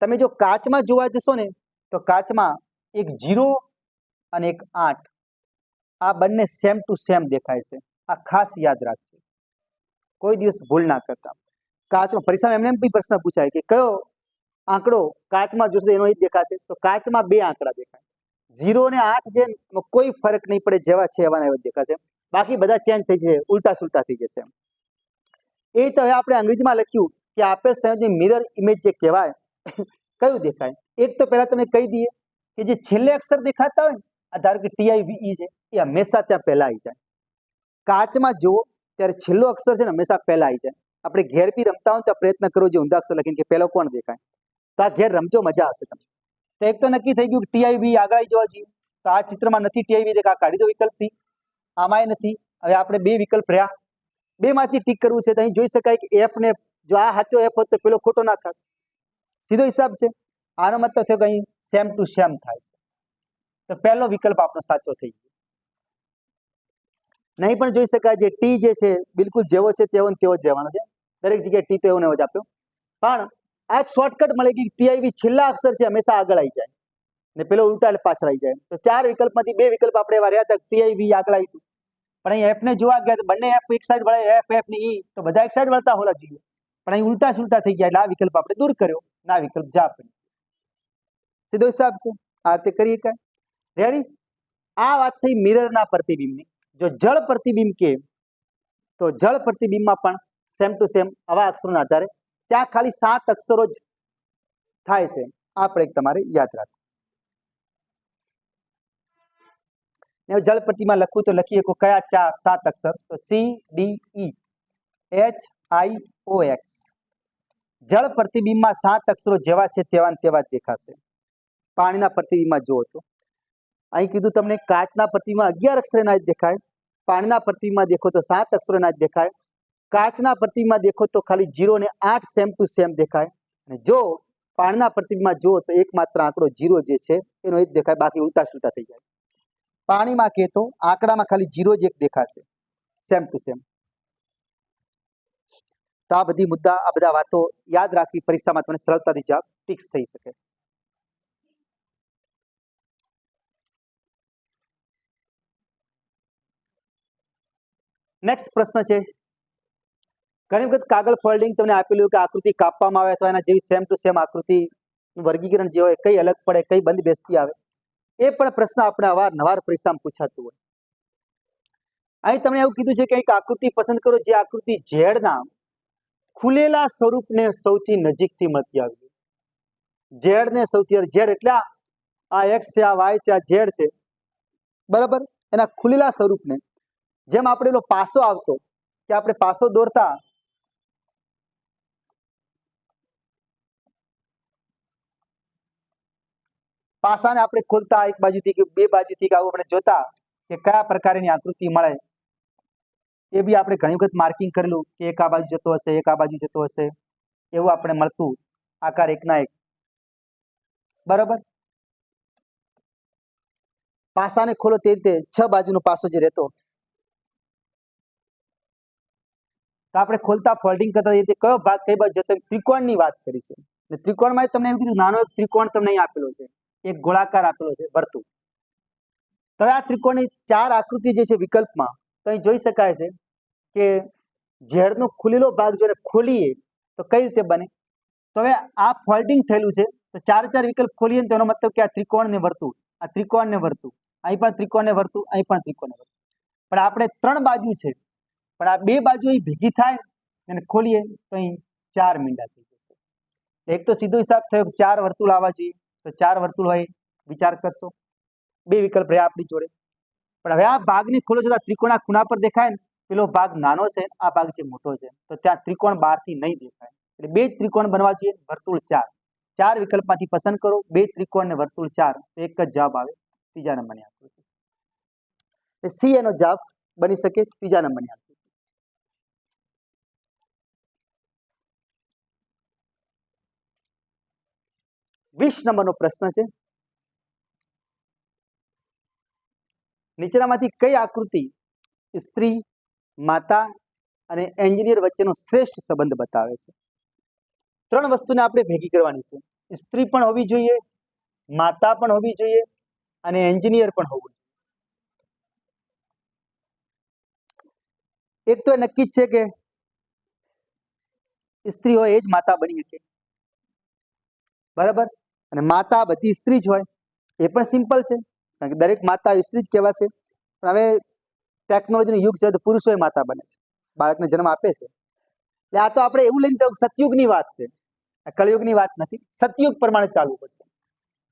તમે જો કાચમાં જોવા જશો ને તો કાચમાં એક 0 અને એક 8, આ બંને સેમ ટુ સેમ દેખાય છે. આ ખાસ યાદ રાખજો, કોઈ દિવસ ભૂલ ના કરતા. કાચમાં પરીક્ષામાં એમને બી પ્રશ્ન પૂછાય કે કયો આંકડો કાચમાં જોશો એનો જ દેખાશે, તો કાચમાં 2 આંકડા દેખાય, 0 અને 8 છે, કોઈ ફરક નહીં પડે, જેવા છે એવા એવા દેખાશે. બાકી બધા ચેન્જ થઈ જશે, ઉલટા સુલટા થઈ જશે. એ તો હવે આપણે અંગ્રેજીમાં લખ્યું કે આપેલ સંયોજન મિરર ઇમેજ જે કહેવાય કયું દેખાય. એક તો પહેલા તમે કહી દઈએ કે જે છેલ્લે અક્ષર દેખાતા હોય ને, ધારો કે TIVE છે, એ હંમેશા ત્યાં પહેલા આવી જાય. કાચમાં જુઓ ત્યારે છેલ્લો અક્ષર છે ને હંમેશા પહેલા આવી જાય. આપણે ઘેર બી રમતા હોય તો પ્રયત્ન કરો જે ઊંધા અક્ષર લખીને કે પહેલો કોણ દેખાય, તો આ ઘેર રમજો, મજા આવશે તમને. તો એક તો નક્કી થઈ ગયું કે TIVE આગળ આવી જવા જોઈએ. તો આ ચિત્રમાં નથી TIVE, આ કાઢી દો વિકલ્પથી, આમાંય નથી. હવે આપણે 2 વિકલ્પ રહ્યા, 2 માંથી ટીક કરવું છે. તો અહીં જોઈ શકાય કે F ને, જો આ સાચો F હોત તો પેલો ખોટો ના થાય, સીધો હિસાબ છે. આનો મતલબ થયો કે અહીં સેમ ટુ સેમ થાય છે, તો પહેલો વિકલ્પ આપણો સાચો થઈ ગયો. નહીં પણ જોઈ શકાય જે ટી જે છે બિલકુલ જેવો છે તેવો ને તેવો જ રહેવાનો છે, દરેક જગ્યાએ ટી તો એવો ને એવો જ આપ્યો. પણ આ એક શોર્ટકટ મળી ગઈ, TIVE છેલ્લા અક્ષર છે હંમેશા આગળ આવી જાય ને પેલો ઉલટા પાછળ આવી જાય. તો 4 વિકલ્પમાંથી 2 વિકલ્પ આપણે એવા રહ્યા હતા, TIVE આગળ આવ્યું હતું. પણ અહીં F ને જોવા ગયા તો બંને F એક સાઈડ વળે, F ને E તો બધા એક સાઈડ વળતા હોવા જોઈએ, પણ અહીં ઉલટા સુલટા થઈ ગયા, એટલે આ વિકલ્પ આપણે દૂર કર્યો, ના વિકલ્પ જા પડ્યો. સીધો હિસાબ છે, આ રીતે કરીએ કાંઈ. રેડી? આ વાત થઈ મિરરના પ્રતિબિંબની. જો જળ પ્રતિબિંબ કે તો જળ પ્રતિબિંબમાં પણ સેમ ટુ સેમ આવા અક્ષરોના આધારે ત્યાં ખાલી 7 અક્ષરો જ થાય છે. આપણે તમારે યાદ રાખવું. જળ પ્રતિમાં લખવું તો લખી શકો કયા 7 અક્ષર? તો CDEHIOX. જળ પ્રતિબિંબમાં 7 અક્ષરો જેવા છે તેવા જ દેખાશે. પાણીના પ્રતિબિંબમાં જુઓ તો અહીં કીધું તમને કાચના પ્રતિબિંબમાં 11 અક્ષરના જ દેખાય, પાણીના પ્રતિબિંબમાં દેખો તો 7 અક્ષરોના જ દેખાય, કાચના પ્રતિબિંબમાં દેખો તો ખાલી 0 ને 8 સેમ ટુ સેમ દેખાય, અને જો પાણીના પ્રતિબિંબમાં જુઓ તો એકમાત્ર આંકડો 0 જે છે એનો જ દેખાય, બાકી ઉલટા સુલટા થઈ જાય. પાણીમાં કે તો આંકડામાં ખાલી 0 જ એક દેખાશે સેમ ટુ સેમ. તો આ બધી મુદ્દા, આ બધા વાતો યાદ રાખવી, પરીક્ષામાં તમને સરળતાથી જવાબ ફિક્સ થઈ શકે. નેક્સ્ટ પ્રશ્ન છે, ઘણી વખત કાગળ ફોલ્ડિંગ તમને આપેલું કે આકૃતિ કાપવામાં આવે તો એના જેવી સેમ ટુ સેમ આકૃતિ વર્ગીકરણ જે હોય કઈ અલગ પડે, કઈ બંધ બેસતી આવે, એ પણ પ્રશ્ન આપણે અવારનવાર પરીક્ષામાં પૂછાતું હોય. અહીં તમને એવું કીધું છે કે એક આકૃતિ પસંદ કરો જે આકૃતિ ઝેડના ખુલેલા સ્વરૂપને સૌથી નજીકથી મળતી આવી. ઝેડને સૌથી, ઝેડ એટલે આ એક્સ છે, આ વાય છે, આ ઝેડ છે, બરાબર, એના ખુલેલા સ્વરૂપને જેમ આપણે એનો પાસો આવતો કે આપણે પાસો દોરતા, પાસાને આપણે ખોલતા એક બાજુથી કે બે બાજુથી કે આવું આપણે જોતા કે કયા પ્રકારની આકૃતિ મળે, એ બી આપણે ઘણી વખત માર્કિંગ કરેલું કે એક આ બાજુ જતો હશે, એક આ બાજુ જતો હશે, એવું આપણે મળતું આકાર એકના એક, બરાબર. પાસાને ખોલો તે રીતે 6 બાજુનો પાસો જે રહેતો, તો આપણે ખોલતા ફોલ્ડિંગ કરતા એ રીતે કયો ભાગ કઈ બાજુ જતો, ત્રિકોણની વાત કરી છે. એટલે ત્રિકોણમાં તમને એવું કીધું નાનો એક ત્રિકોણ તમને અહીં આપેલો છે, એક ગોળાકાર આપેલો છે વર્તુળ. તો આ ત્રિકોણની 4 આકૃતિ જે છે વિકલ્પમાં તો અહીં જોઈ શકાય છે કે ઝેડનો ખુલેલો ભાગ જો ખોલીએ તો કઈ રીતે બને. તો હવે આ ફોલ્ડિંગ થયેલું છે તો 4 વિકલ્પ ખોલીએ તો એનો મતલબ કે આ ત્રિકોણ ને વર્તુળ, આ ત્રિકોણ ને વર્તુળ, અહીં પણ ત્રિકોણ ને વર્તુળ, અહીં પણ ત્રિકોણ ને વર્તુળ, પણ આપણે 3 બાજુ છે, પણ આ 2 બાજુ અહીં ભેગી થાય અને ખોલીએ તો અહીં 4 મીંડા થઈ જશે. એક તો સીધો હિસાબ થયો 4 વર્તુળ આવવા જોઈએ, તો 4 વર્તુળ હોય, વિચાર કરશો, 2 વિકલ્પ રહ્યા આપણી જોડે. પણ હવે આ ભાગને ખોલો છો તો ત્રિકોણના ખૂણા પર દેખાય ને, પેલો ભાગ નાનો છે, આ ભાગ જે મોટો છે, તો ત્યાં ત્રિકોણ બહારથી નહીં દેખાય. એટલે 2 ત્રિકોણ બનવા જોઈએ, વર્તુળ 4 વિકલ્પમાંથી પસંદ કરો, 2 ત્રિકોણ ને વર્તુળ 4, તો એક જ જવાબ આવે ત્રીજા નંબરની આકૃતિ. સી એનો જવાબ બની શકે, ત્રીજા નંબરની આકૃતિ. વીસ નંબરનો પ્રશ્ન છે, નીચેનામાંથી કઈ આકૃતિ સ્ત્રી, માતા અને એન્જિનિયર વચ્ચેનો શ્રેષ્ઠ સંબંધ બતાવે છે? 3 વસ્તુને આપણે ભેગી કરવાની છે, સ્ત્રી પણ હોવી જોઈએ, માતા પણ હોવી જોઈએ અને એન્જિનિયર પણ હોવું જોઈએ. એક તો એ નક્કી જ છે કે સ્ત્રી હોય એ જ માતા બની શકે, બરાબર, અને માતા બધી સ્ત્રી જ હોય એ પણ સિમ્પલ છે, કારણ કે દરેક માતા સ્ત્રી જ કહેવાશે. પણ હવે ટેકનોલોજીનો યુગ છે તો પુરુષોય માતા બને છે, બાળકને જન્મ આપે છે. એટલે આ તો આપણે એવું લઈને ચાલો સતયુગની વાત છે, કળયુગની વાત નથી, સતયુગ પ્રમાણે ચાલવું પડશે.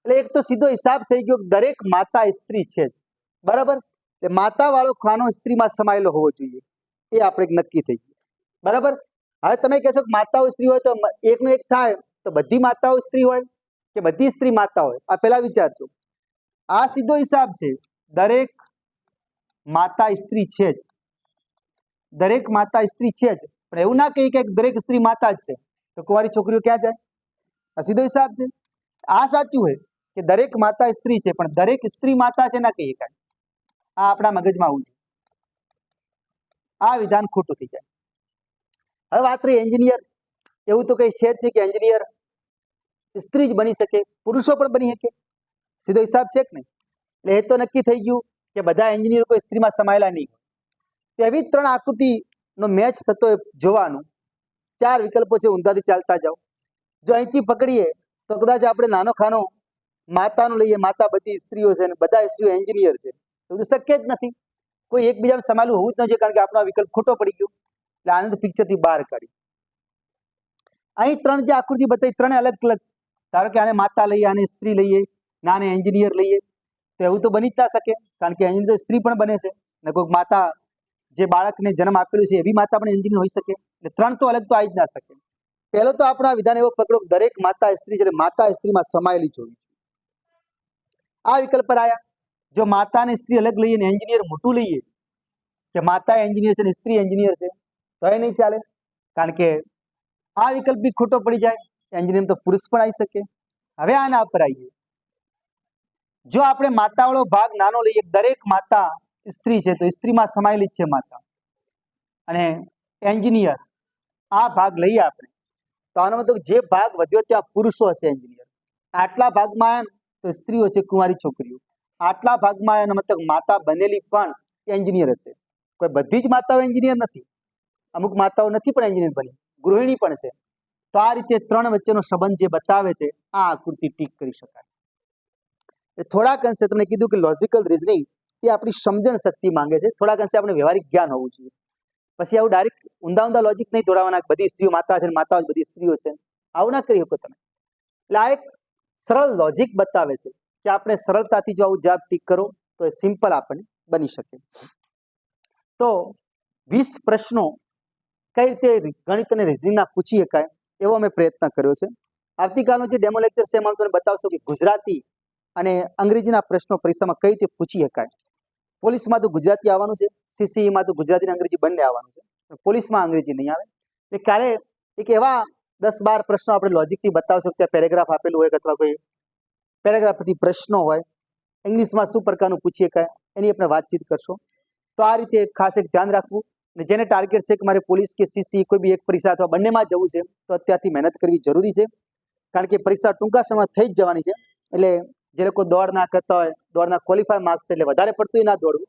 એટલે એક તો સીધો હિસાબ થઈ ગયો, દરેક માતા સ્ત્રી છે જ, બરાબર. એટલે માતા વાળો ખાનો સ્ત્રીમાં સમાયેલો હોવો જોઈએ, એ આપણે નક્કી થઈ ગયું, બરાબર. હવે તમે કહેશો કે માતાઓ સ્ત્રી હોય તો એકનો એક થાય, તો બધી માતાઓ સ્ત્રી હોય કે બધી સ્ત્રી માતા હોય, આ પહેલા વિચારજો. આ સીધો હિસાબ છે, દરેક માતા સ્ત્રી છે જ, દરેક માતા સ્ત્રી છે જ, પણ એવું ના કહીએ કે દરેક સ્ત્રી માતા જ છે તો કુંવારી છોકરીઓ ક્યાં જાય? આ સીધો હિસાબ છે. આ સાચું હોય કે દરેક માતા સ્ત્રી છે, પણ દરેક સ્ત્રી માતા છે ના કહીએ કાંઈ, આ આપણા મગજમાં આવું છે, આ વિધાન ખોટું થઈ જાય. હવે વાત રહી એન્જિનિયર, એવું તો કઈ છે જ નહીં કે એન્જિનિયર સ્ત્રી જ બની શકે, પુરુષો પણ બની શકે, સીધો હિસાબ છે કે નહીં. એટલે એ તો નક્કી થઈ ગયું કે બધા એન્જિનિયર કોઈ સ્ત્રીમાં સમાયેલા નહીં. તો એવી 3 આકૃતિનો મેચ થતો જોવાનું, 4 વિકલ્પો છે, ઊંધાથી ચાલતા જાઓ. જો અહીંથી પકડીએ તો કદાચ આપણે નાનો ખાનો માતાનો લઈએ, માતા બધી સ્ત્રીઓ છે અને બધા સ્ત્રીઓ એન્જિનિયર છે, એવું તો શક્ય જ નથી. કોઈ એકબીજામાં સમાયેલું હોવું જ ન જોઈએ, કારણ કે આપણો આ વિકલ્પ ખોટો પડી ગયો, એટલે આનંદ પિક્ચરથી બહાર કાઢી. અહીં ત્રણ જે આકૃતિ બતાવી, ત્રણે અલગ અલગ, ધારો કે આને માતા લઈએ, આને સ્ત્રી લઈએ, નાને એન્જિનિયર લઈએ, તો એવું તો બની જ ના શકે, કારણ કે એન્જિનિયર તો સ્ત્રી પણ બને છે ને કોઈક માતા જે બાળકને જન્મ આપેલું છે એવી માતા પણ એન્જિનિયર હોઈ શકે, એટલે ત્રણ તો અલગ તો આવી જ ના શકે. પહેલો તો આપણો આ વિધાન એવો પકડો કે દરેક માતા સ્ત્રી છે, માતા સ્ત્રીમાં સમાયેલી જોવી. આ વિકલ્પ પર આયા. જો માતા અને સ્ત્રી અલગ લઈએ ને એન્જિનિયર મોટું લઈએ, કે માતા એન્જિનિયર છે ને સ્ત્રી એન્જિનિયર છે, તો એ નહીં ચાલે, કારણ કે આ વિકલ્પ બી ખોટો પડી જાય. એન્જિનિયર તો પુરુષ પણ આવી શકે. હવે આના પર આવીએ. જો આપણે માતાવાળો ભાગ નાનો લઈએ, દરેક માતા સ્ત્રી છે તો સ્ત્રીમાં સમાયેલી જ છે માતા, અને એન્જિનિયર આ ભાગ લઈએ આપણે, તો આનો મતલબ જે ભાગ વધ્યો ત્યાં પુરુષો હશે એન્જિનિયર, આટલા ભાગમાં તો સ્ત્રીઓ છે કુંવારી છોકરીઓ, આટલા ભાગમાં એનો મતલબ માતા બનેલી પણ એન્જિનિયર હશે. કોઈ બધી જ માતાઓ એન્જિનિયર નથી, અમુક માતાઓ નથી પણ એન્જિનિયર બની, ગૃહિણી પણ છે. તો આ રીતે ત્રણ વચ્ચેનો સંબંધ જે બતાવે છે આ આકૃતિ ટીક કરી શકાય. થોડાક અંશે તમને કીધું કે લોજિકલ રીઝનિંગ એ આપણી સમજણ શક્તિ માંગે છે, થોડાક અંશે આપણે વ્યવહારિક જ્ઞાન હોવું જોઈએ. પછી આવું ડાયરેક્ટ ઊંધા લોજિક નહીં દોડાવવાના, બધી સ્ત્રીઓ માતા છે, માતાઓ બધી સ્ત્રીઓ છે, આવું ના કરી શકો તમે. એટલે આ એક સરળ લોજિક બતાવે છે કે આપણે સરળતાથી જો આવું જવાબ ટીક કરો તો એ સિમ્પલ આપણને બની શકે. તો 20 પ્રશ્નો કઈ રીતે ગણિત અને રીઝનિંગના પૂછી શકાય એવો અમે પ્રયત્ન કર્યો છે. આવતીકાલનો જે ડેમો લેક્ચર છે એમાં તમને બતાવશો કે ગુજરાતી અને અંગ્રેજીના પ્રશ્નો પરીક્ષામાં કઈ રીતે પૂછી શકાય. પોલીસમાં તો ગુજરાતી આવવાનું છે, સીસીઈમાં તો ગુજરાતી અને અંગ્રેજી બંને આવવાનું છે, પોલીસમાં અંગ્રેજી નહીં આવે. એટલે ક્યારે એક એવા 10-12 પ્રશ્નો આપણે લોજિકથી બતાવશો, ત્યાં પેરેગ્રાફ આપેલું હોય અથવા કોઈ પેરેગ્રાફ પરથી પ્રશ્નો હોય, ઇંગ્લિશમાં શું પ્રકારનું પૂછી શકાય એની આપણે વાતચીત કરશો. તો આ રીતે ખાસ એક ધ્યાન રાખવું. અને જેને ટાર્ગેટ છે કે મારે પોલીસ કે સીસી કોઈ બી એક પરીક્ષા અથવા બંનેમાં જવું છે, તો અત્યારથી મહેનત કરવી જરૂરી છે, કારણ કે પરીક્ષા ટૂંકા સમયમાં થઈ જ જવાની છે. એટલે જે લોકો દોડ ના કરતા હોય, દોડના ક્વોલિફાય માર્ક્સ છે, એટલે વધારે પડતું ના દોડવું.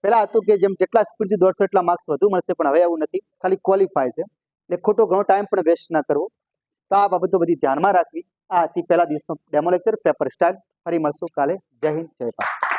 પહેલા હતું કે જેમ જેટલા સ્પીડથી દોડશો એટલા માર્ક્સ વધુ મળશે, પણ હવે એવું નથી, ખાલી ક્વોલિફાય છે. એટલે ખોટો ઘણો ટાઈમ પણ વેસ્ટ ના કરવો. તો આ બાબતો બધી ધ્યાનમાં રાખવી. આ હતી પહેલા દિવસનો ડેમો લેક્ચર પેપર સ્ટાઇલ. ફરી મળશું કાલે. જય હિન્દ, જય ભારત.